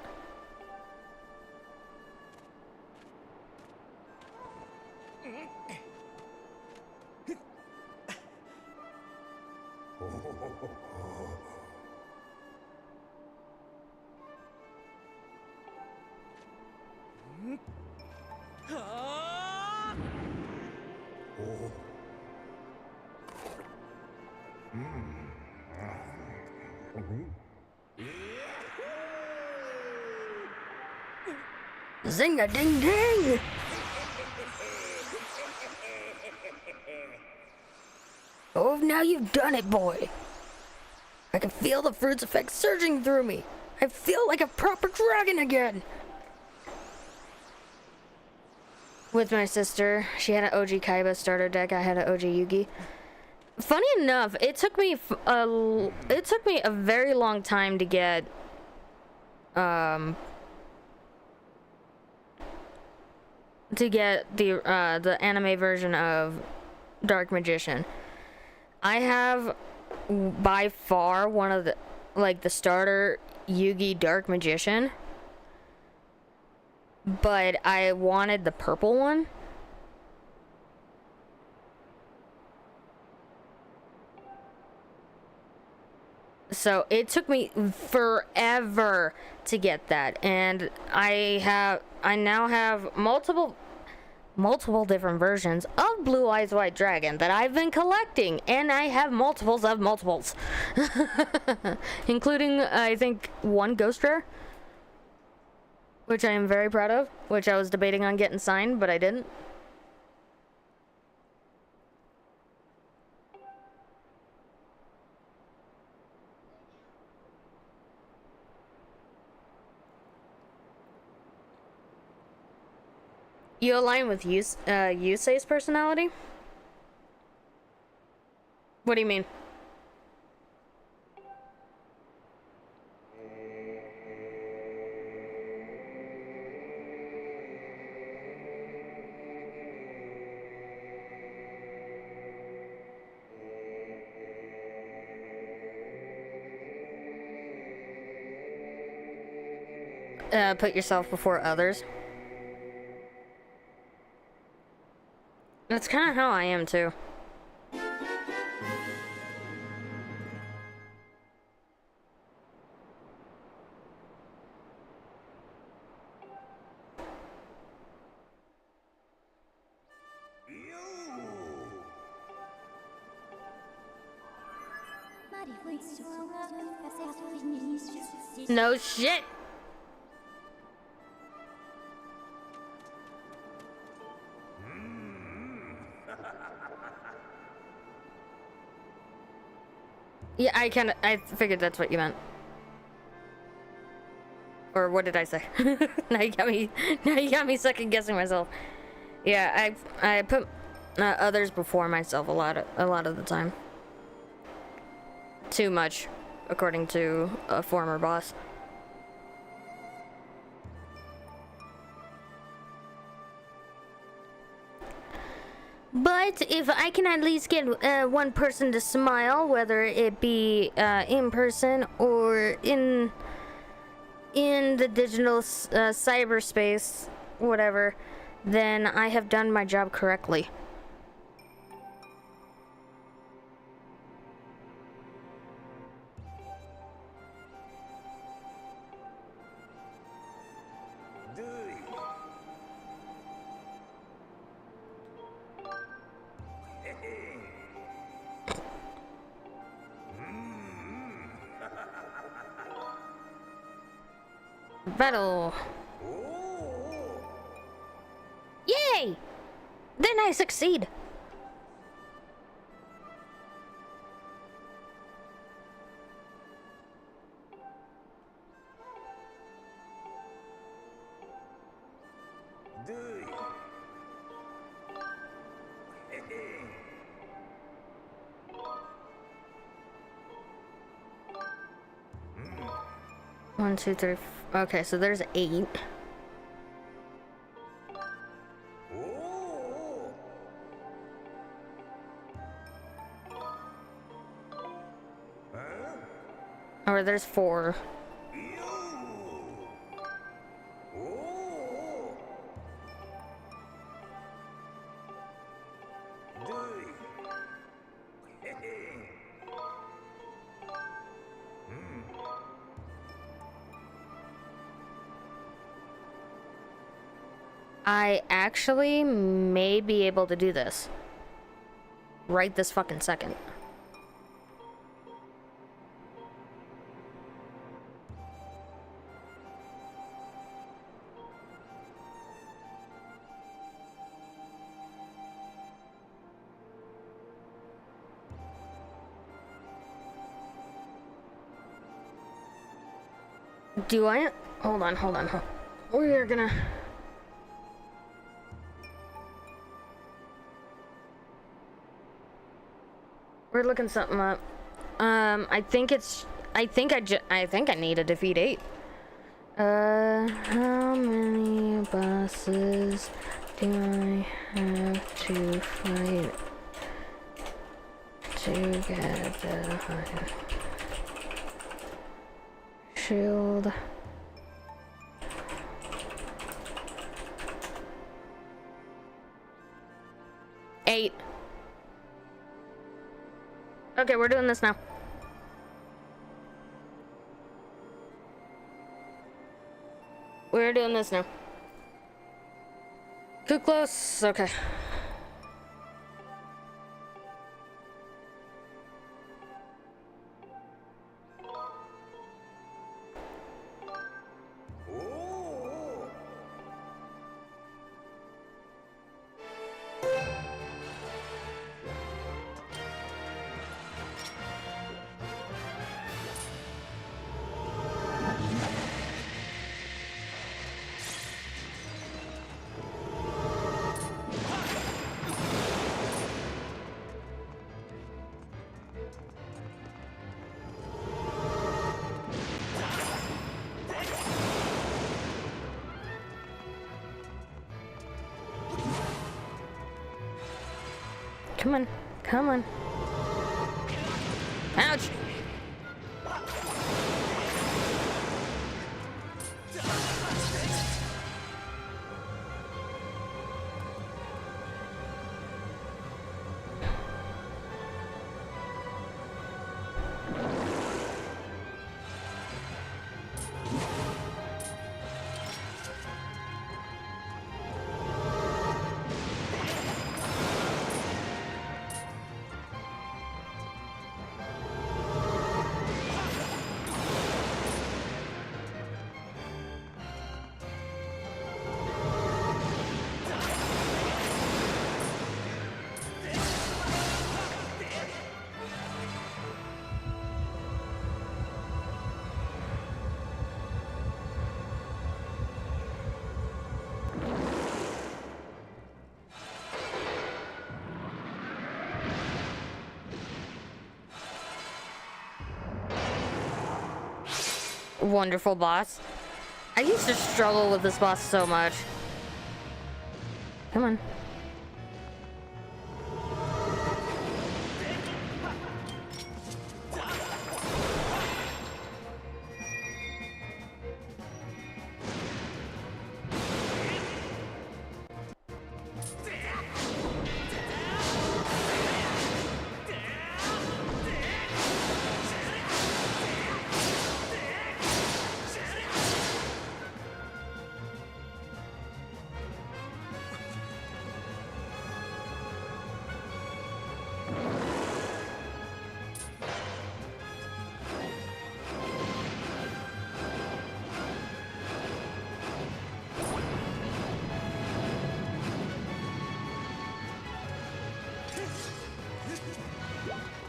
Zing-a-ding-ding! Oh, now you've done it, boy. I can feel the fruit's effect surging through me. I feel like a proper dragon again. With my sister, she had an OG Kaiba starter deck. I had an OG Yugi. Funny enough, it took me a very long time to get the anime version of Dark Magician. I have by far one of the starter Yugi Dark Magician, but I wanted the purple one. So it took me forever to get that, and I now have multiple different versions of Blue Eyes White Dragon that I've been collecting, and I have multiples of multiples, including I think one Ghost Rare, which I am very proud of, which I was debating on getting signed, but I didn't. You align with Yusei's personality? What do you mean? Put yourself before others. That's kind of how I am too. No shit. Yeah, I figured that's what you meant. Or what did I say? now you got me second guessing myself. Yeah, I put others before myself a lot of the time. Too much, according to a former boss. But if I can at least get one person to smile, whether it be in person or in the digital cyberspace, whatever, then I have done my job correctly. Battle. Yay! Then I succeed. One, two, three. Okay, so there's 8. Or there's 4. I actually may be able to do this. Right this fucking second. Do I? Hold on. We're gonna... We're looking something up. I think I need to defeat 8. How many bosses do I have to fight to get the higher shield? Eight. Okay, we're doing this now. we're doing this now. Too close. Okay. Come on. Come on. Ouch! Wonderful boss. I used to struggle with this boss so much. Come on.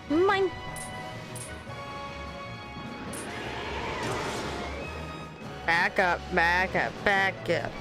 Mine. Back up, back up, back up.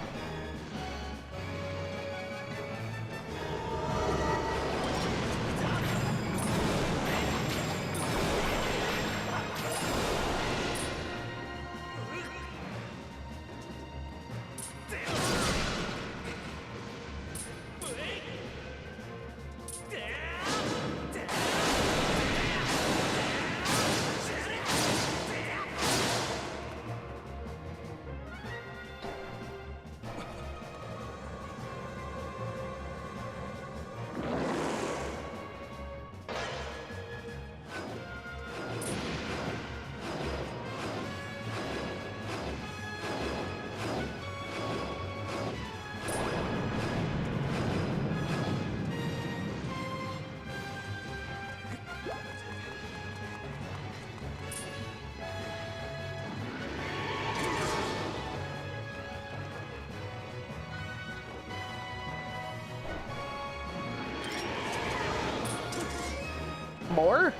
More?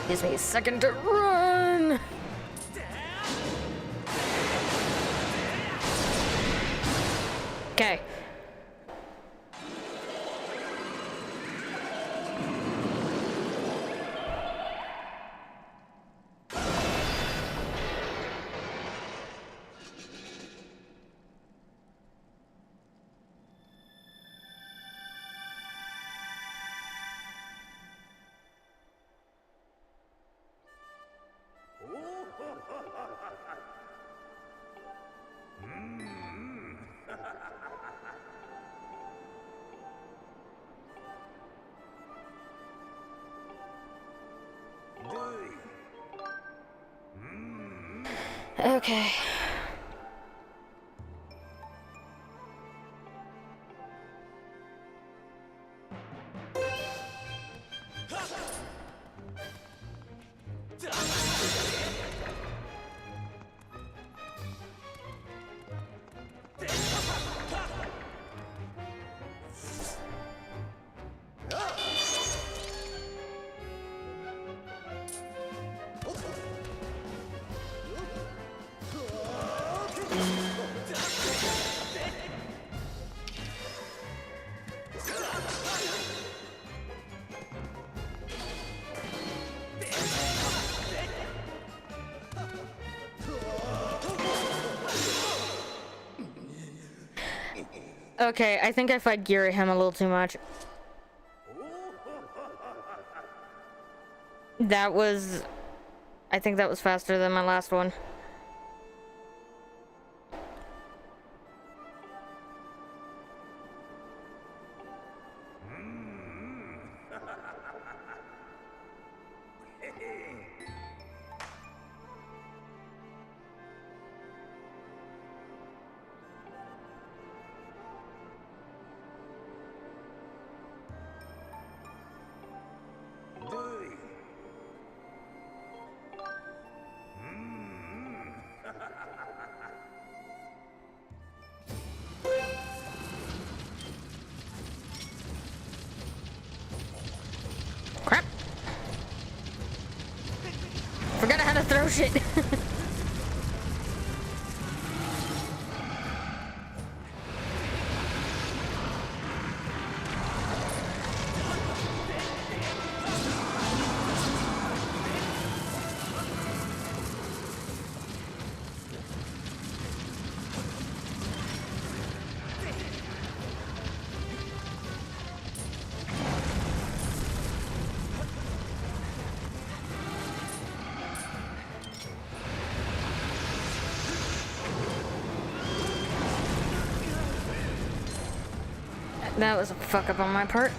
Gives me a second to run. Okay. Okay. Okay, I think I fight Geary him a little too much. That was... I think that was faster than my last one. Crap. Forgot how to throw shit. That was a fuck up on my part.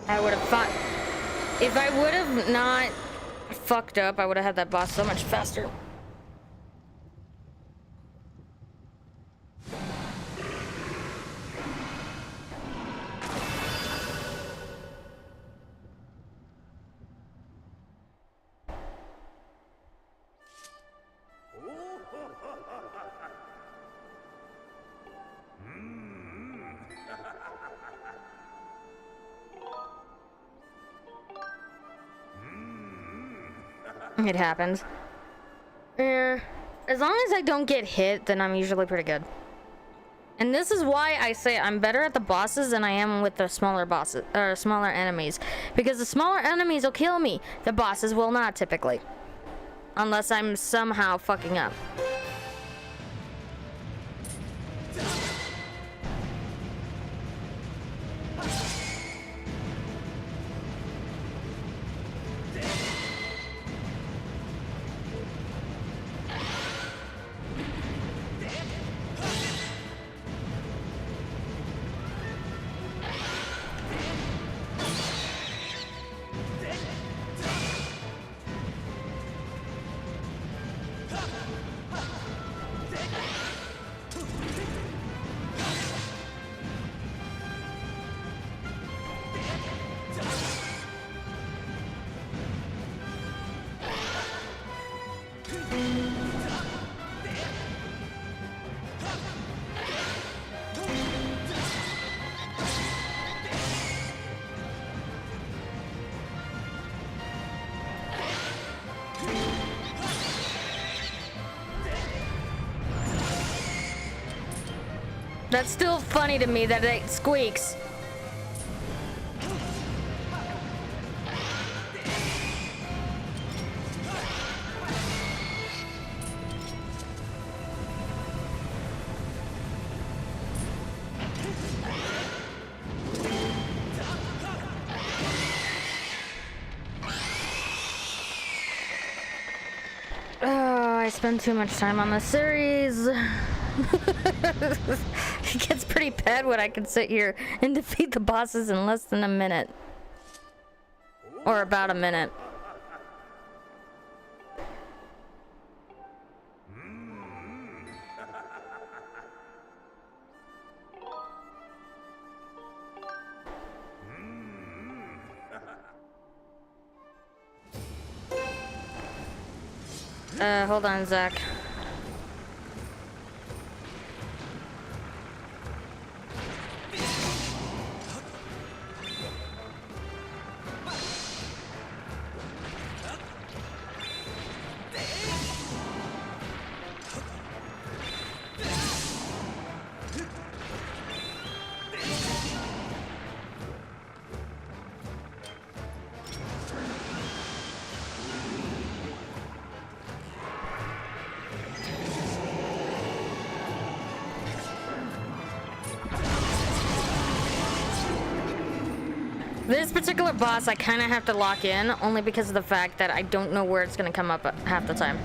I would have fought. If I would have not fucked up, I would have had that boss so much faster. It happens. Yeah. As long as I don't get hit, then I'm usually pretty good. And this is why I say I'm better at the bosses than I am with the smaller bosses, or smaller enemies. Because the smaller enemies will kill me. The bosses will not, typically. Unless I'm somehow fucking up. That's still funny to me that it squeaks. spend too much time on the series. It gets pretty bad when I can sit here and defeat the bosses in less than a minute. Or about a minute. Hold on, Zach. This particular boss I kind of have to lock in, only because of the fact that I don't know where it's going to come up half the time.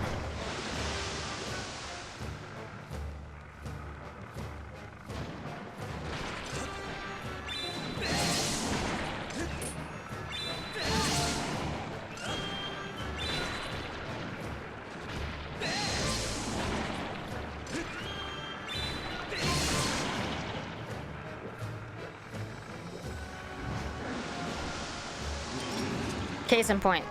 Case in point.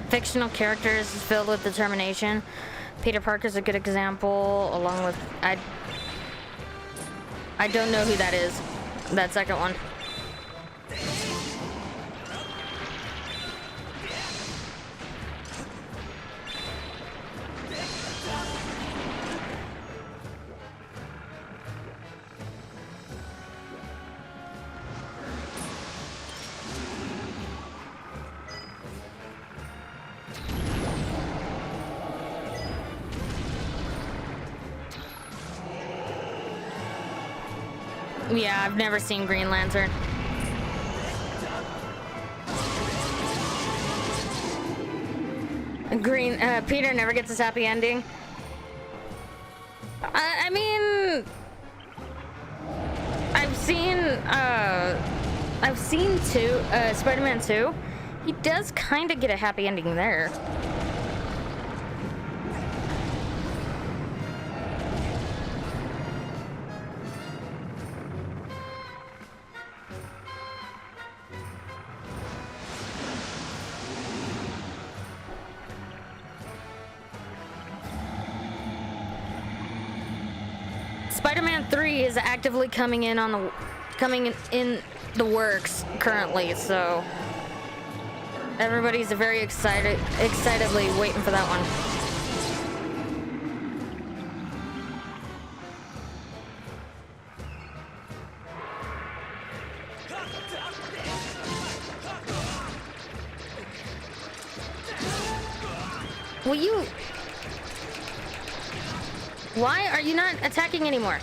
Fictional characters filled with determination. Peter Parker's a good example, along with I don't know who that is. That second one. Yeah, I've never seen Green Lantern. Peter never gets his happy ending. I mean, I've seen Spider-Man 2. He does kind of get a happy ending there. Spider-Man 3 is actively coming in the works currently, so everybody's very excitedly waiting for that one. Will you? Why are you not attacking anymore?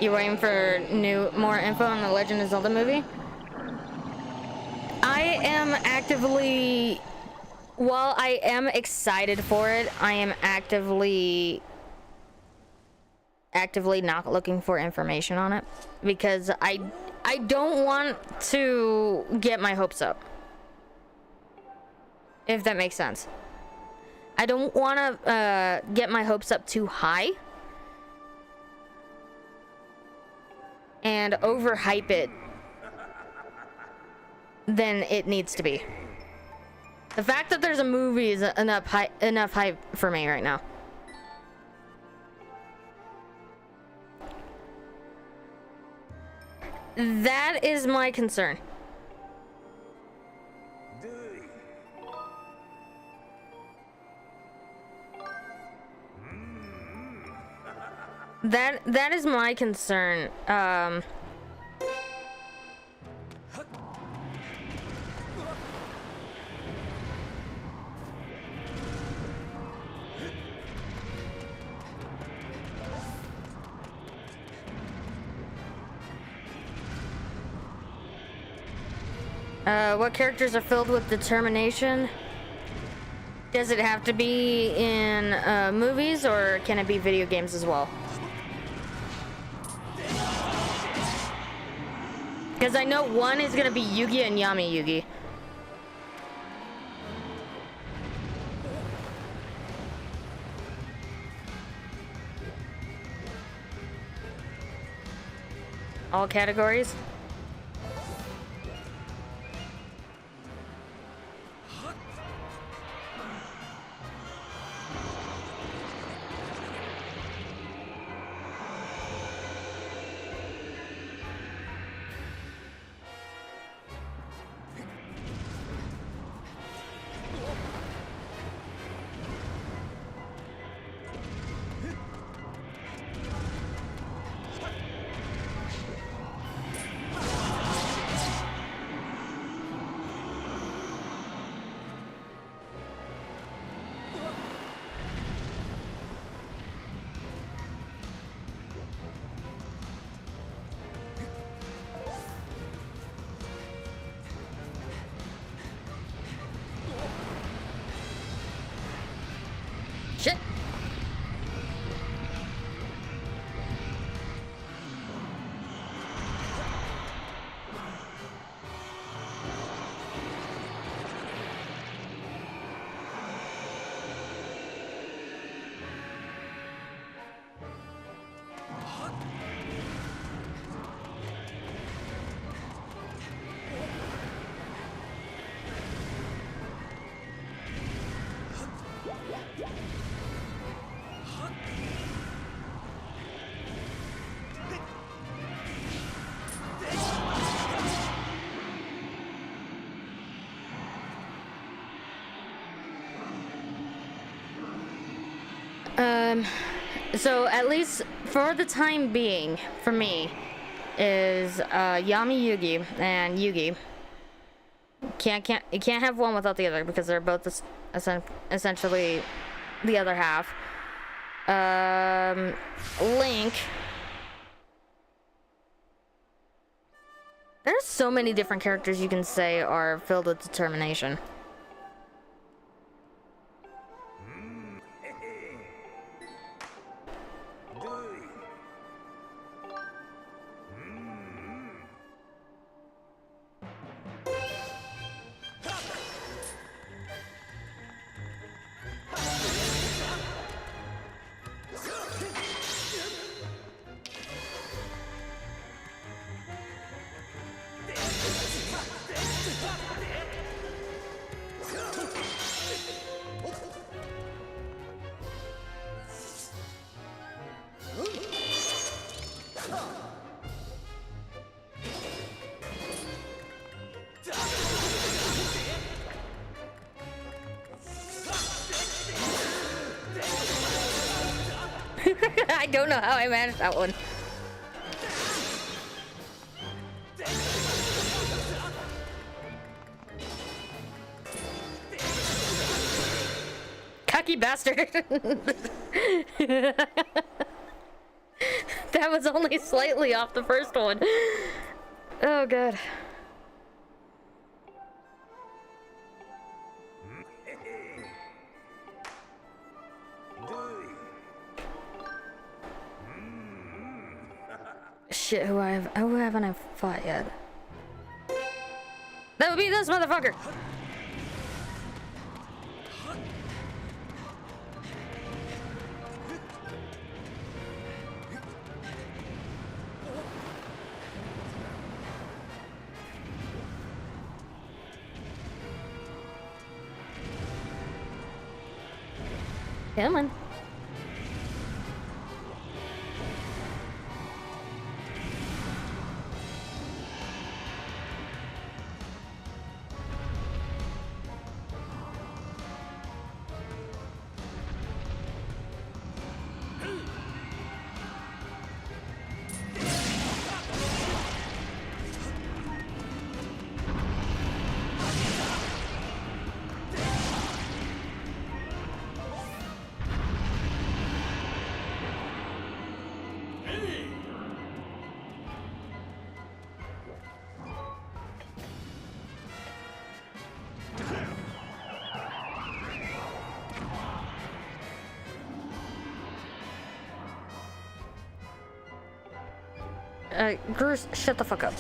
You waiting for more info on the Legend of Zelda movie? I am actively, while I am excited for it, I am actively not looking for information on it because I don't want to get my hopes up. If that makes sense. I don't want to get my hopes up too high and overhype it than it needs to be. The fact that there's a movie is enough hype for me right now. That is my concern. That is my concern. What characters are filled with determination? Does it have to be in movies, or can it be video games as well? Because I know one is gonna be Yugi and Yami Yugi. All categories? Shit. So at least for the time being, for me, is Yami Yugi and Yugi. You can't have one without the other because they're both essentially the other half. Link. There's so many different characters you can say are filled with determination. I don't know how I managed that one. Cocky bastard. That was only slightly off the first one. Oh, God. Shit, who haven't I fought yet? That would be this motherfucker! Come on. Bruce, shut the fuck up.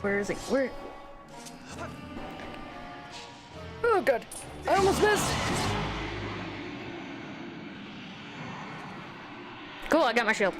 Where is he? Where? Oh god, I almost missed. Cool, I got my shield.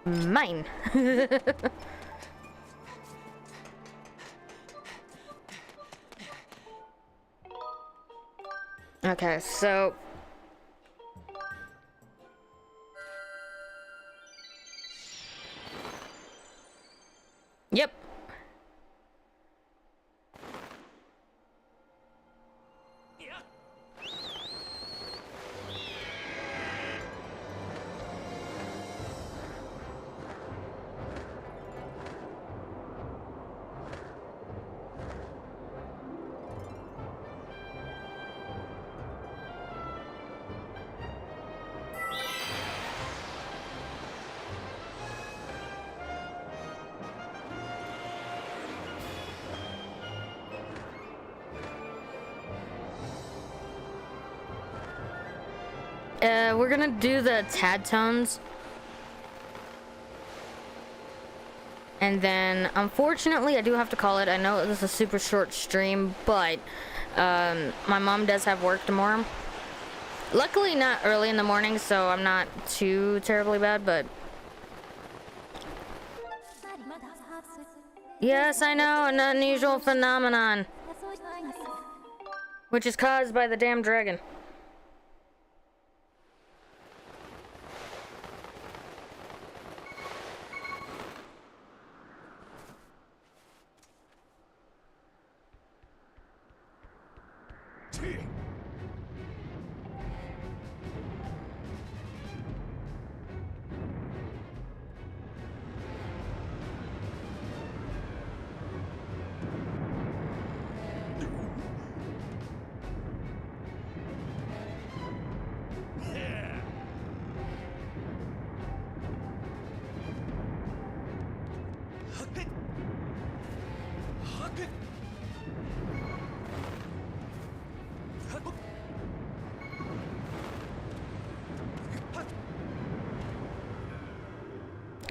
Mine. Okay, so yep. We're gonna do the tad tones. And then, unfortunately, I do have to call it. I know this is a super short stream, but my mom does have work tomorrow. Luckily, not early in the morning, so I'm not too terribly bad, but... Yes, I know, an unusual phenomenon. Which is caused by the damn dragon.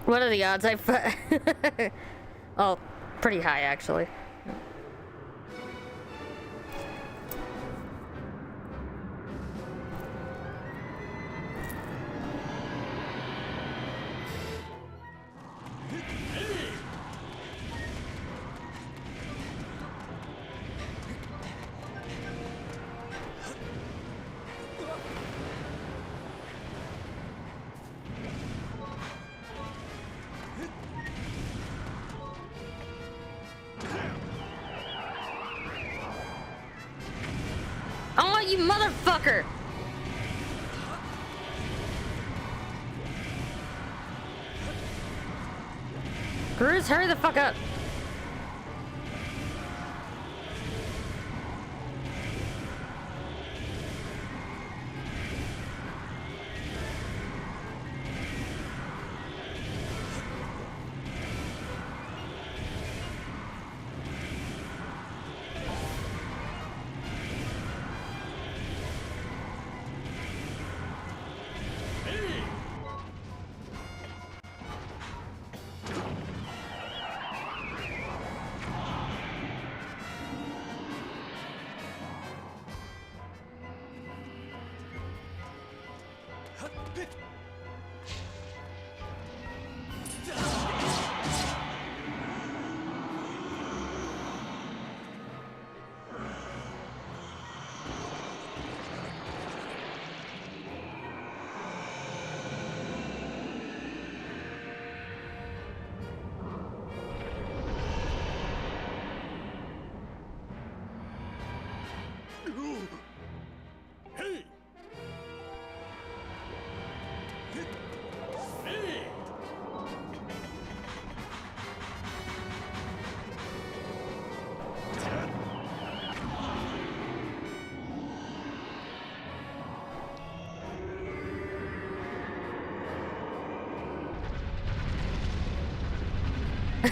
What are the odds oh, pretty high actually. Oh, you motherfucker! Cruz, hurry the fuck up.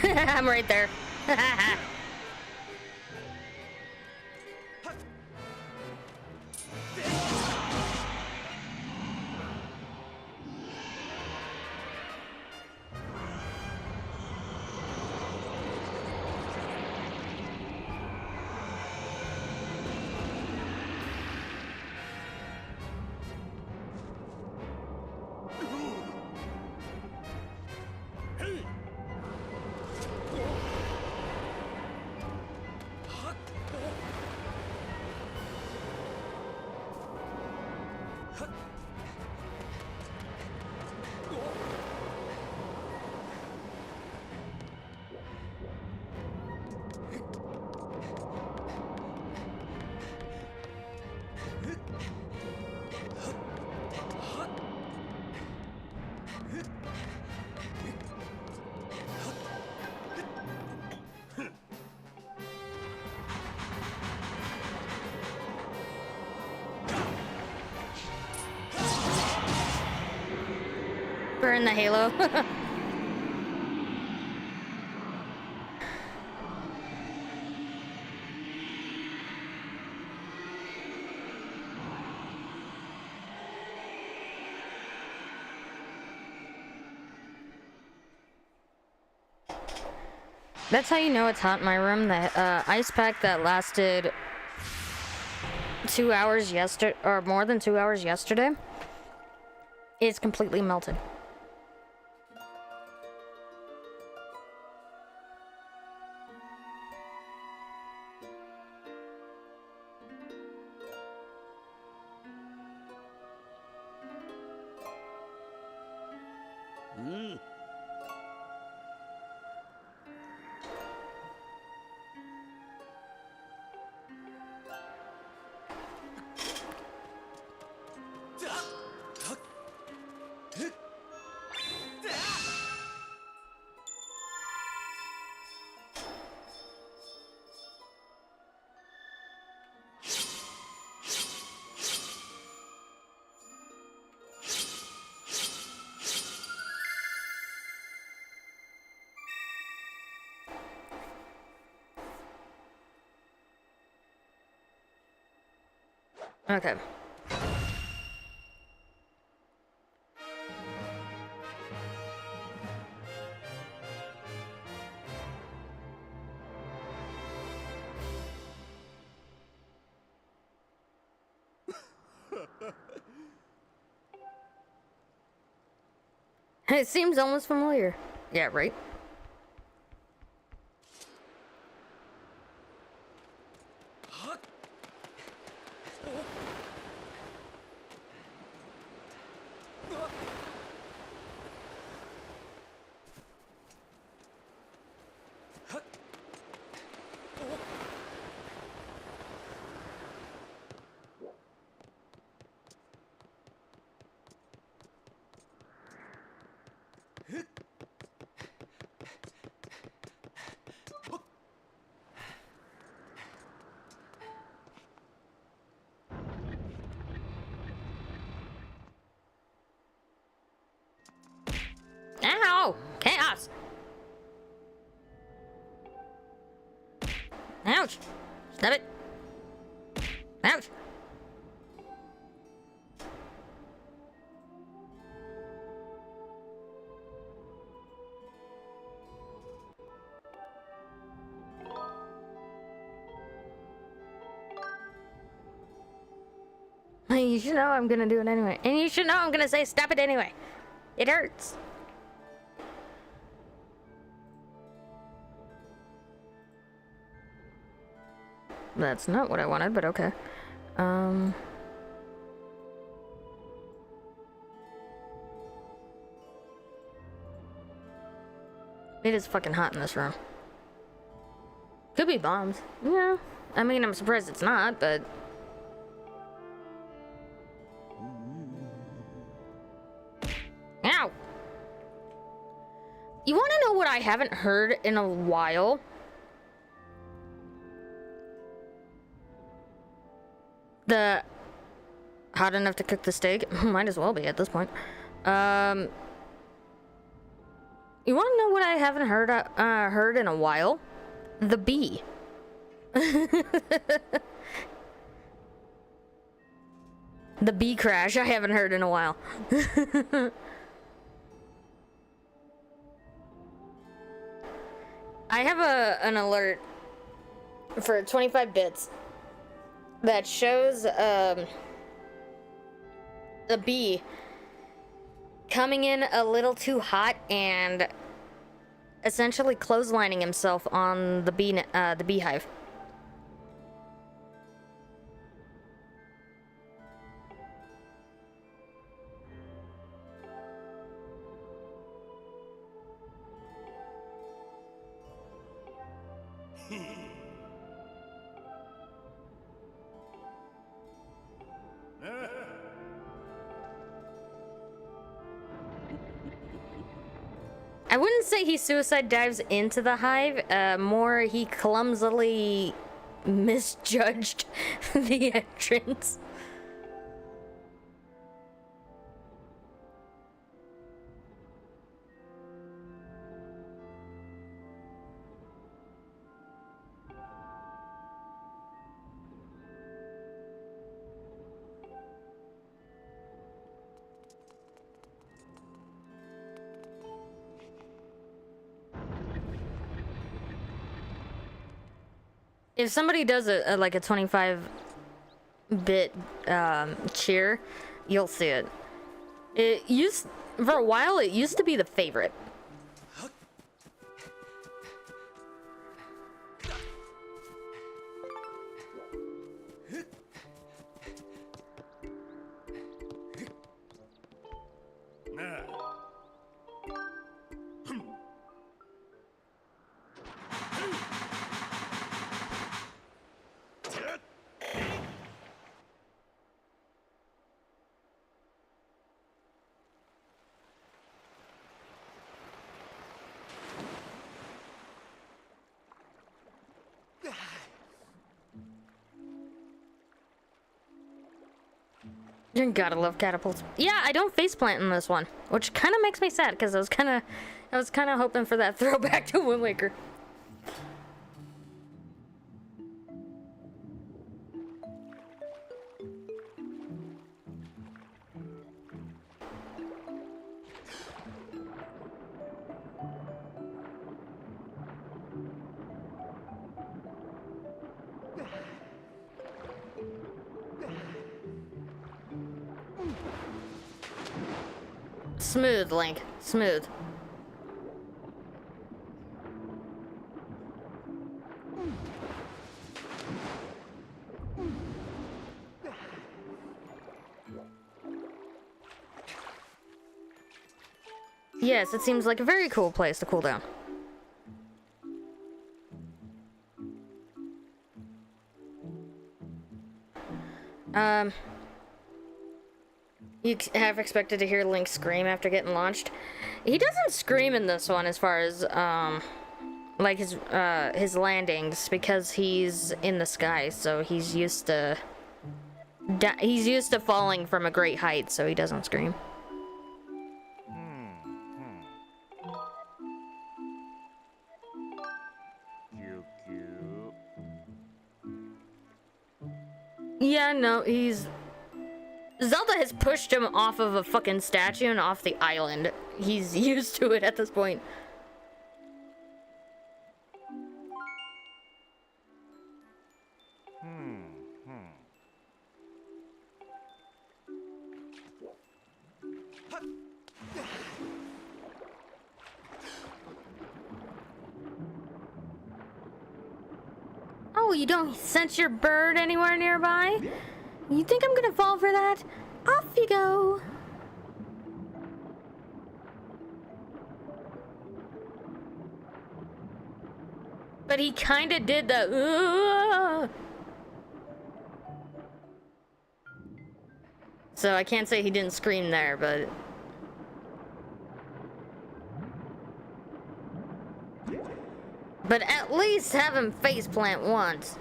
I'm right there. Burn the halo. That's how you know it's hot in my room. The ice pack that lasted 2 hours yesterday, or more than 2 hours yesterday, is completely melted. Okay. It seems almost familiar. Yeah, right? Ow! Chaos! Ouch! Stop it! Ouch! You should know I'm gonna do it anyway. And you should know I'm gonna say stop it anyway. It hurts. That's not what I wanted, but okay. It is fucking hot in this room. Could be bombs. Yeah. I mean, I'm surprised it's not, but... Ow! You wanna know what I haven't heard in a while? The... Hot enough to cook the steak? Might as well be at this point. You wanna know what I haven't heard in a while? The bee. The bee crash I haven't heard in a while. I have an alert for 25 bits that shows a bee coming in a little too hot and essentially clotheslining himself on the beehive. I wouldn't say he suicide dives into the hive, more he clumsily misjudged the entrance. If somebody does like a 25-bit cheer, you'll see it. For a while, it used to be the favorite. You gotta love catapults. Yeah, I don't faceplant in this one, which kind of makes me sad because I was kind of hoping for that throwback to Wind Waker. smooth, Link. Smooth. Yes, it seems like a very cool place to cool down. You have expected to hear Link scream after getting launched. He doesn't scream in this one as far as, like his landings, because he's in the sky, so he's used to falling from a great height, so he doesn't scream. Yeah, no, Zelda has pushed him off of a fucking statue and off the island. He's used to it at this point. Oh, you don't sense your bird anywhere nearby? You think I'm gonna fall for that? Off you go. But he kinda did the So I can't say he didn't scream there, but at least have him faceplant once.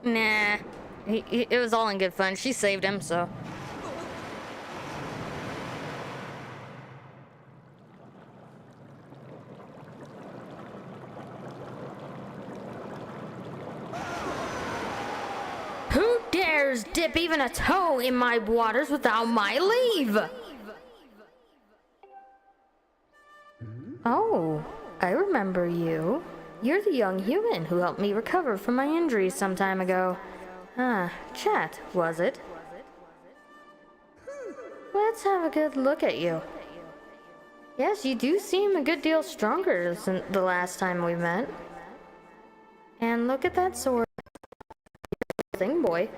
Nah, it was all in good fun. She saved him, so. Who dares dip even a toe in my waters without my leave? Oh, I remember you. You're the young human who helped me recover from my injuries some time ago. Ah, Chat, was it? Let's have a good look at you. Yes, you do seem a good deal stronger than the last time we met. And look at that sword. Thing, boy.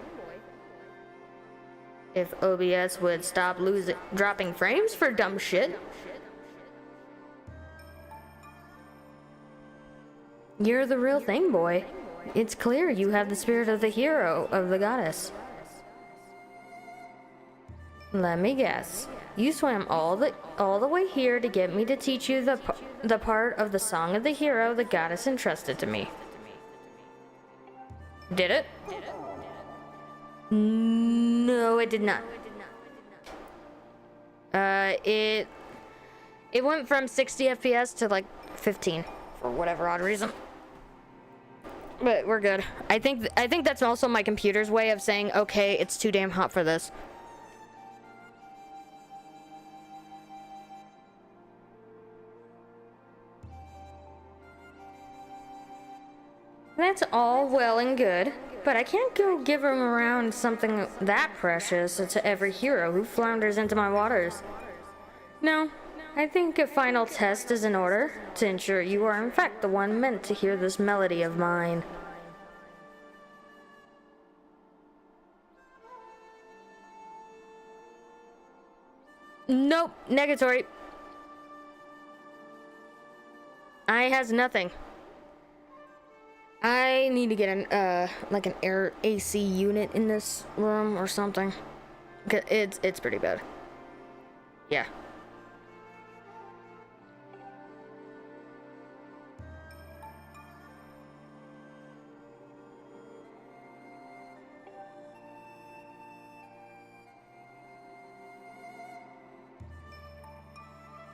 If OBS would stop dropping frames for dumb shit. You're the real thing, boy. It's clear you have the spirit of the hero of the goddess. Let me guess. You swam all the way here to get me to teach you the part of the song of the hero the goddess entrusted to me. Did it? No, it did not. It went from 60 FPS to like 15 for whatever odd reason. But we're good. I think that's also my computer's way of saying, okay, it's too damn hot for this. That's all well and good, but I can't go give him around something that precious to every hero who flounders into my waters. No, I think a final test is in order to ensure you are in fact the one meant to hear this melody of mine. Nope, negatory. I has nothing. I need to get an like an air AC unit in this room or something. It's pretty bad. Yeah.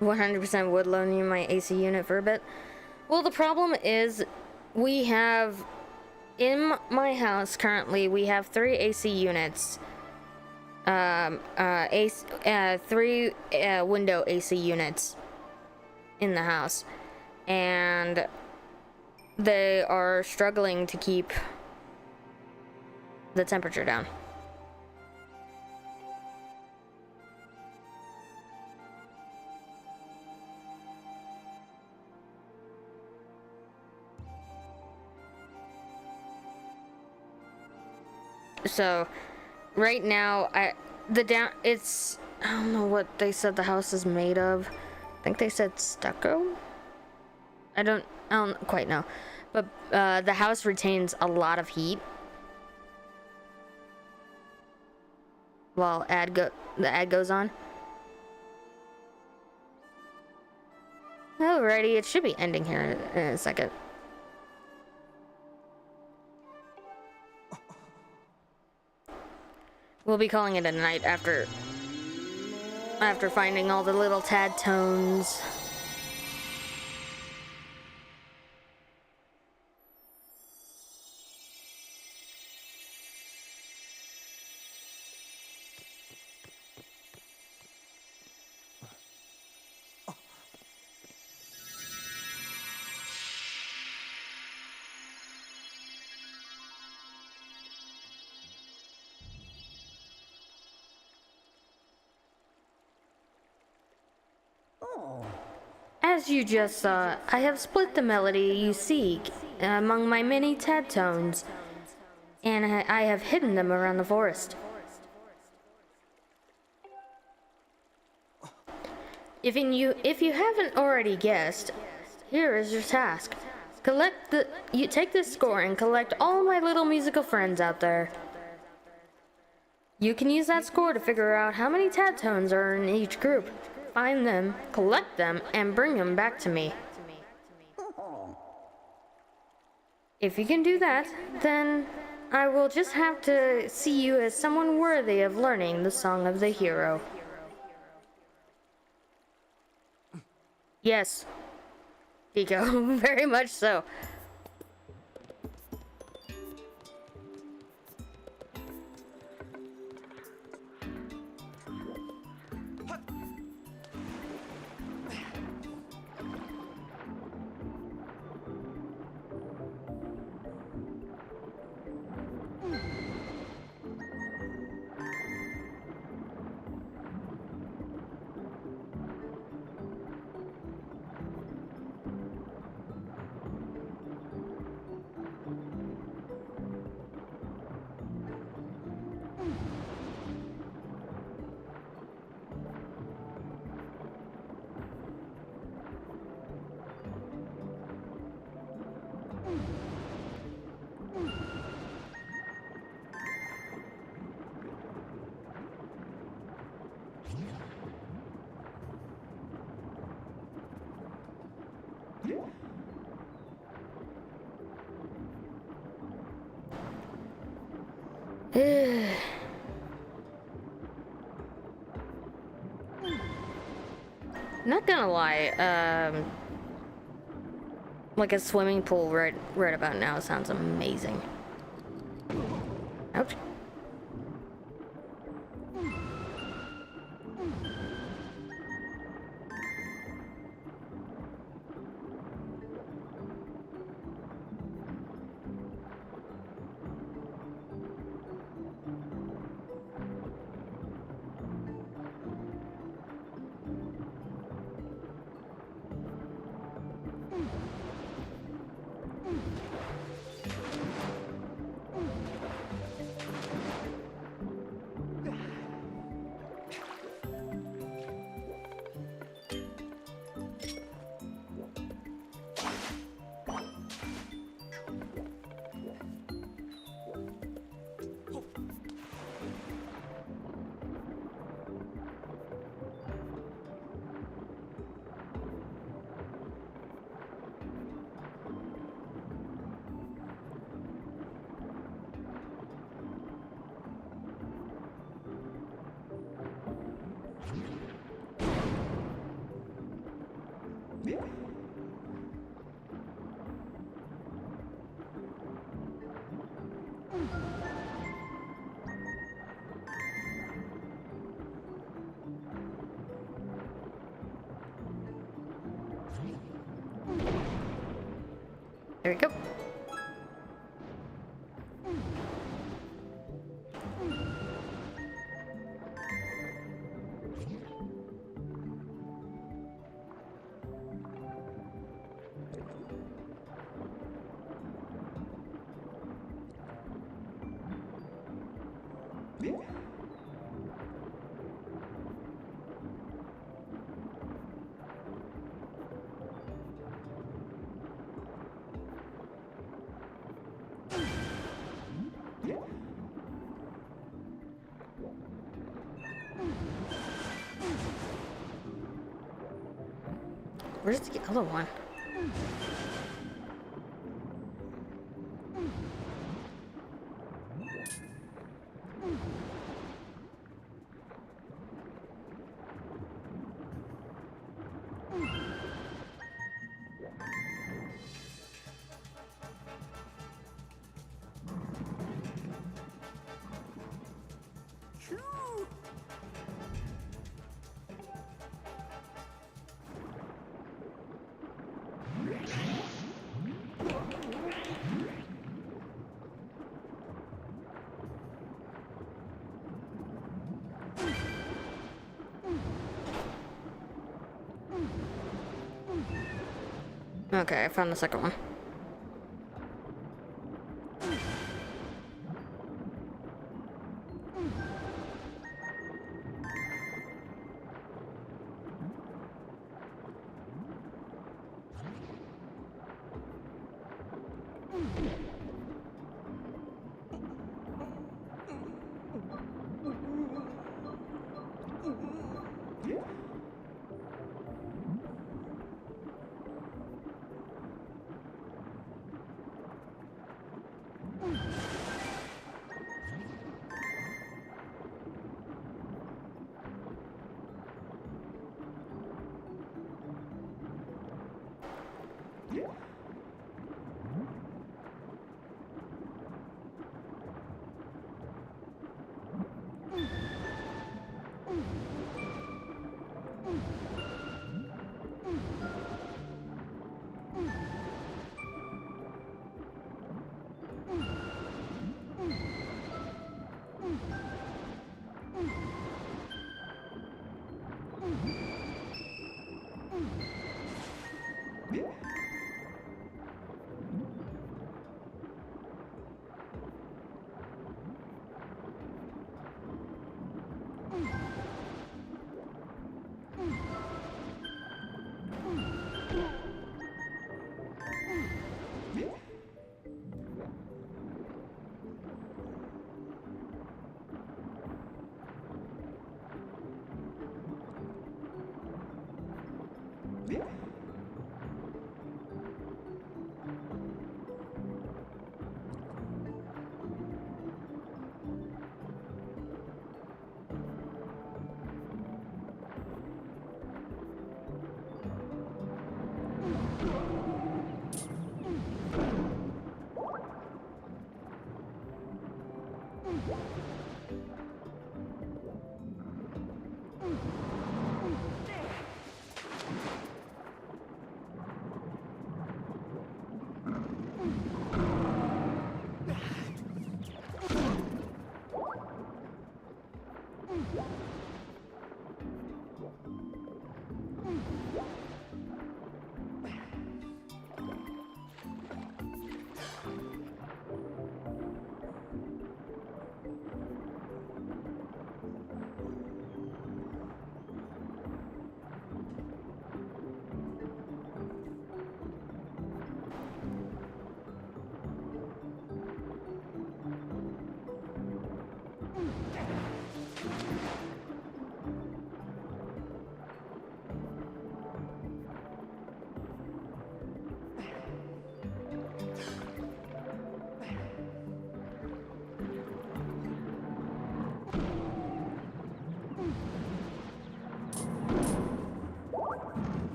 $100% would loan you my AC unit for a bit. Well, the problem is we have in my house currently we have 3 AC units. Three window AC units in the house, and they are struggling to keep the temperature down. So right now I don't know what they said the house is made of. I think they said stucco. I don't quite know, but the house retains a lot of heat while the ad goes on. Alrighty, it should be ending here in a second. We'll be calling it a night after finding all the little tad tones. As you just saw, I have split the melody you seek among my many tad tones, and I have hidden them around the forest. If you haven't already guessed, here is your task. You take this score and collect all my little musical friends out there. You can use that score to figure out how many tad tones are in each group. Find them, collect them, and bring them back to me. If you can do that, then I will just have to see you as someone worthy of learning the song of the hero. Yes, Pico, very much so. Not gonna lie, like a swimming pool right about now sounds amazing. Ouch. There we go. Where's the other one? Okay, I found the second one.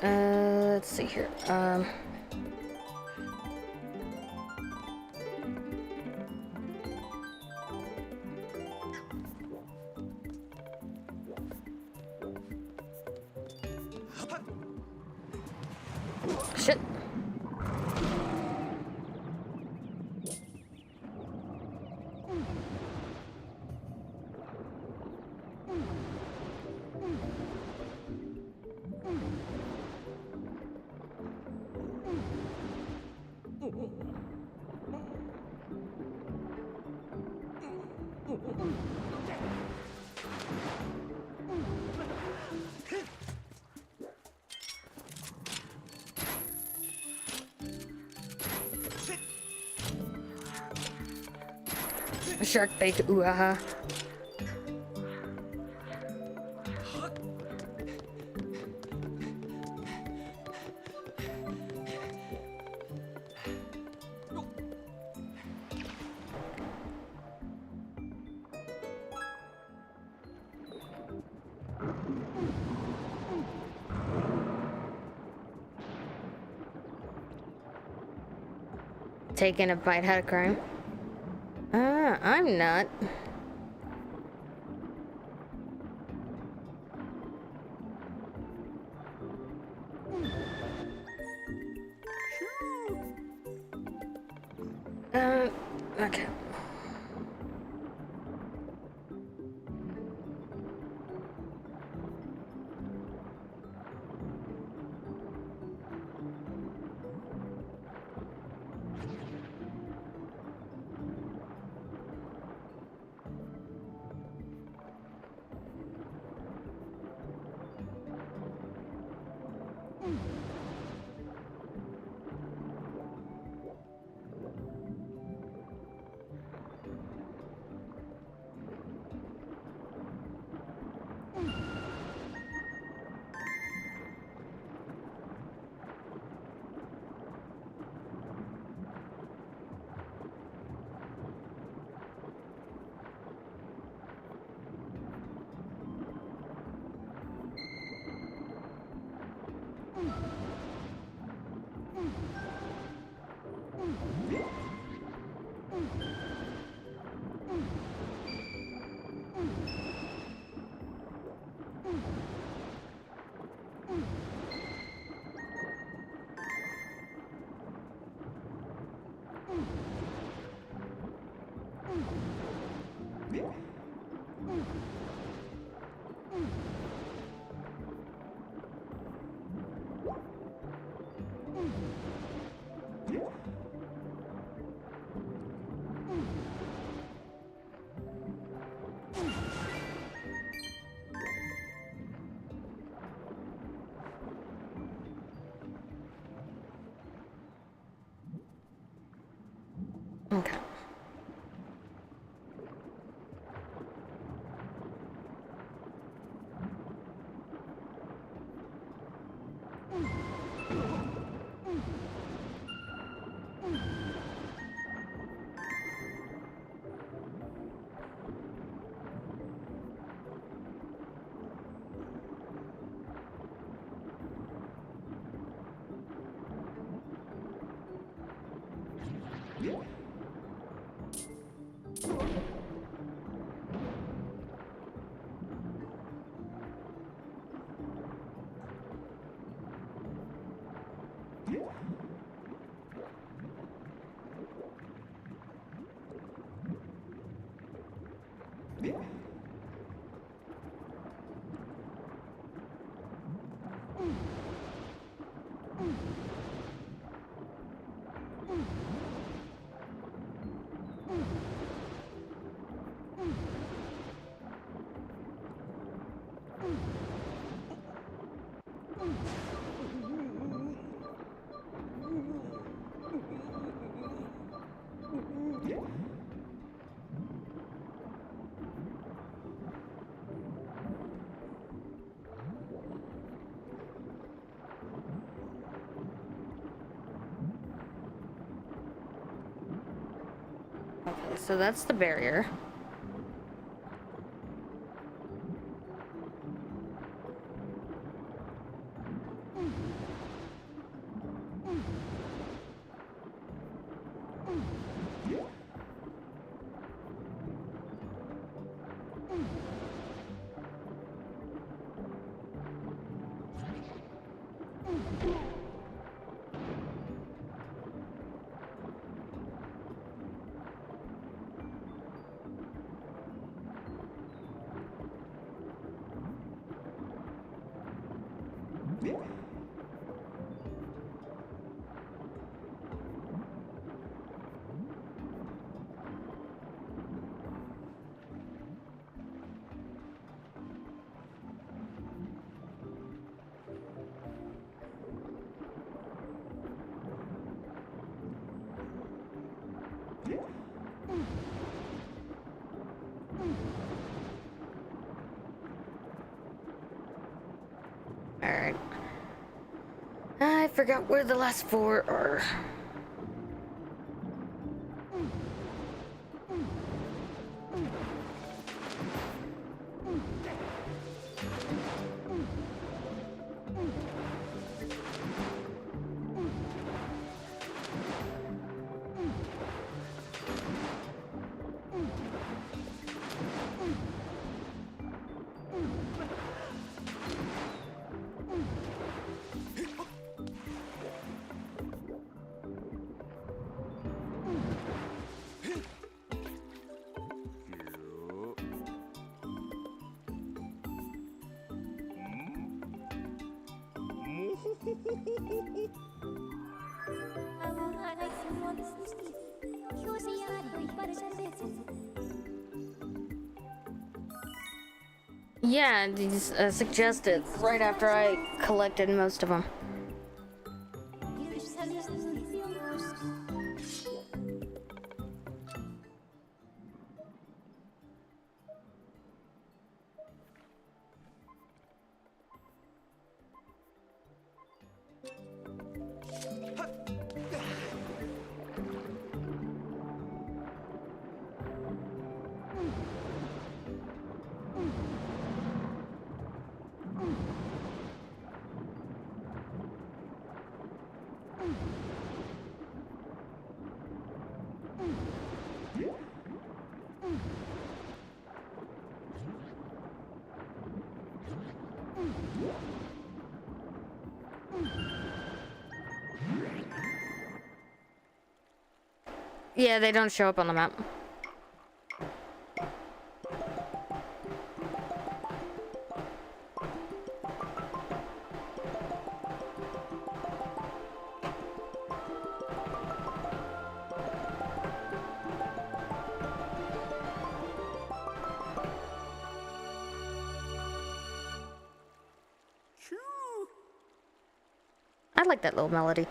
Let's see here. Shit. Shark bait, ooh aha. Taking a bite out of crime. I'm not. Okay. Okay. Okay, so that's the barrier. Alright. I forgot where the last 4 are. Yeah, these suggested right after I collected most of them. Yeah, they don't show up on the map. I like that little melody.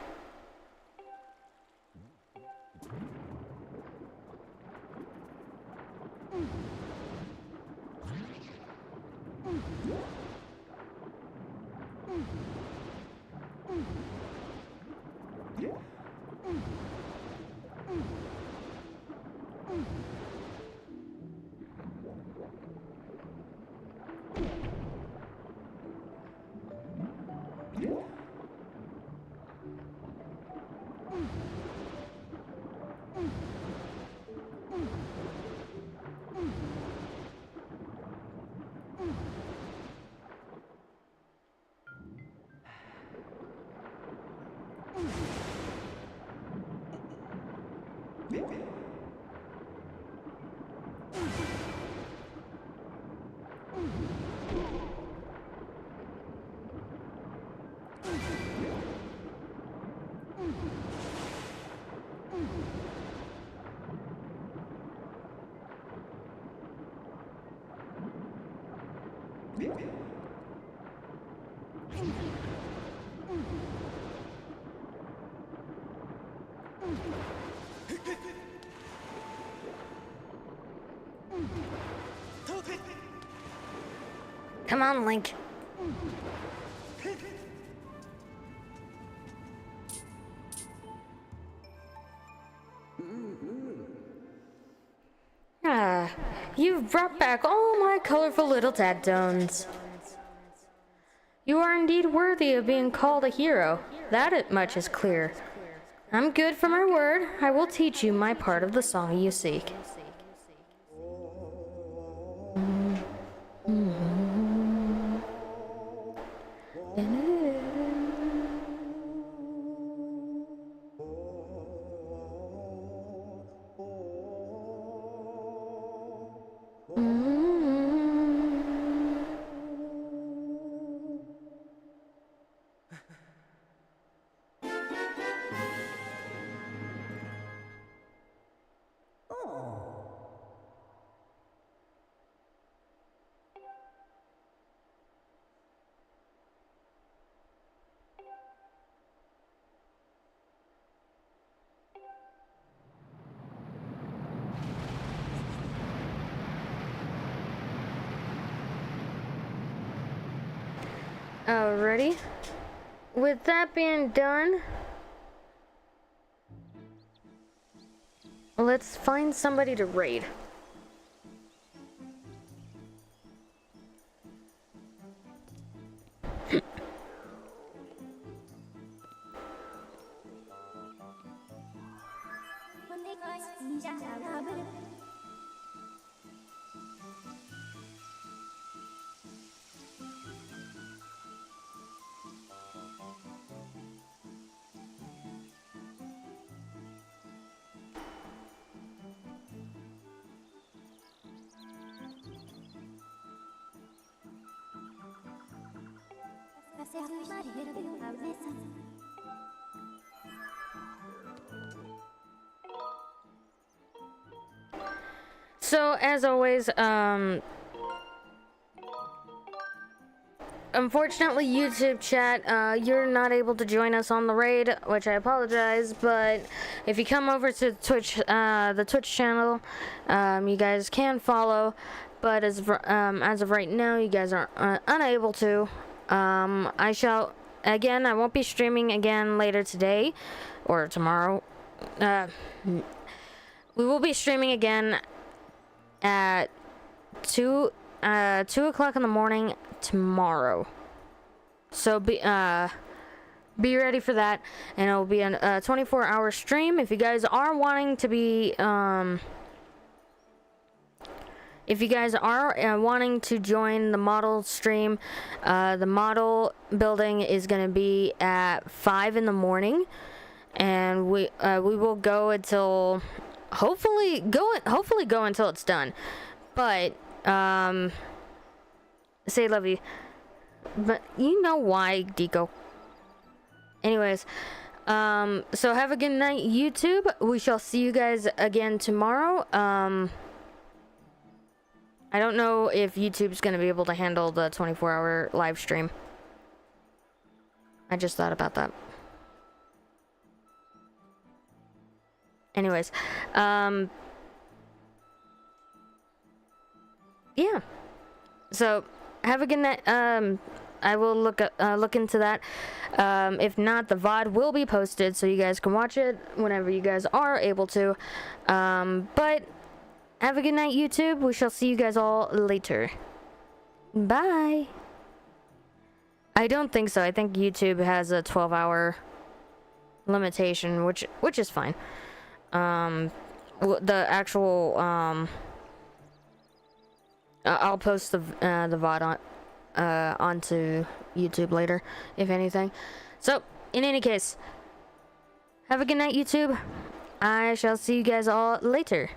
Come on, Link. Ah, you've brought back all my colorful little tadtones. You are indeed worthy of being called a hero. That much is clear. I'm good for my word. I will teach you my part of the song you seek. Alrighty. With that being done, let's find somebody to raid. So, as always, unfortunately, YouTube chat, you're not able to join us on the raid, which I apologize, but if you come over to Twitch, the Twitch channel, you guys can follow, but as of right now, you guys are unable to. I won't be streaming again later today, or tomorrow. We will be streaming again at 2 o'clock in the morning tomorrow. So be ready for that, and it'll be a 24-hour stream. If you guys are wanting to be if you guys are wanting to join the model stream, the model building is going to be at 5 in the morning, and we will go until hopefully go until it's done. But say love you, but you know why, Deco. Anyways, so have a good night, YouTube. We shall see you guys again tomorrow. I don't know if YouTube's gonna be able to handle the 24-hour live stream. I just thought about that. Anyways, yeah. So have a good night. I will look into that. If not, the VOD will be posted, so you guys can watch it whenever you guys are able to. But have a good night, YouTube. We shall see you guys all later. Bye. I don't think so. I think YouTube has a 12-hour limitation, which is fine. The actual I'll post the VOD onto YouTube later, if anything. So, in any case, have a good night, YouTube. I shall see you guys all later.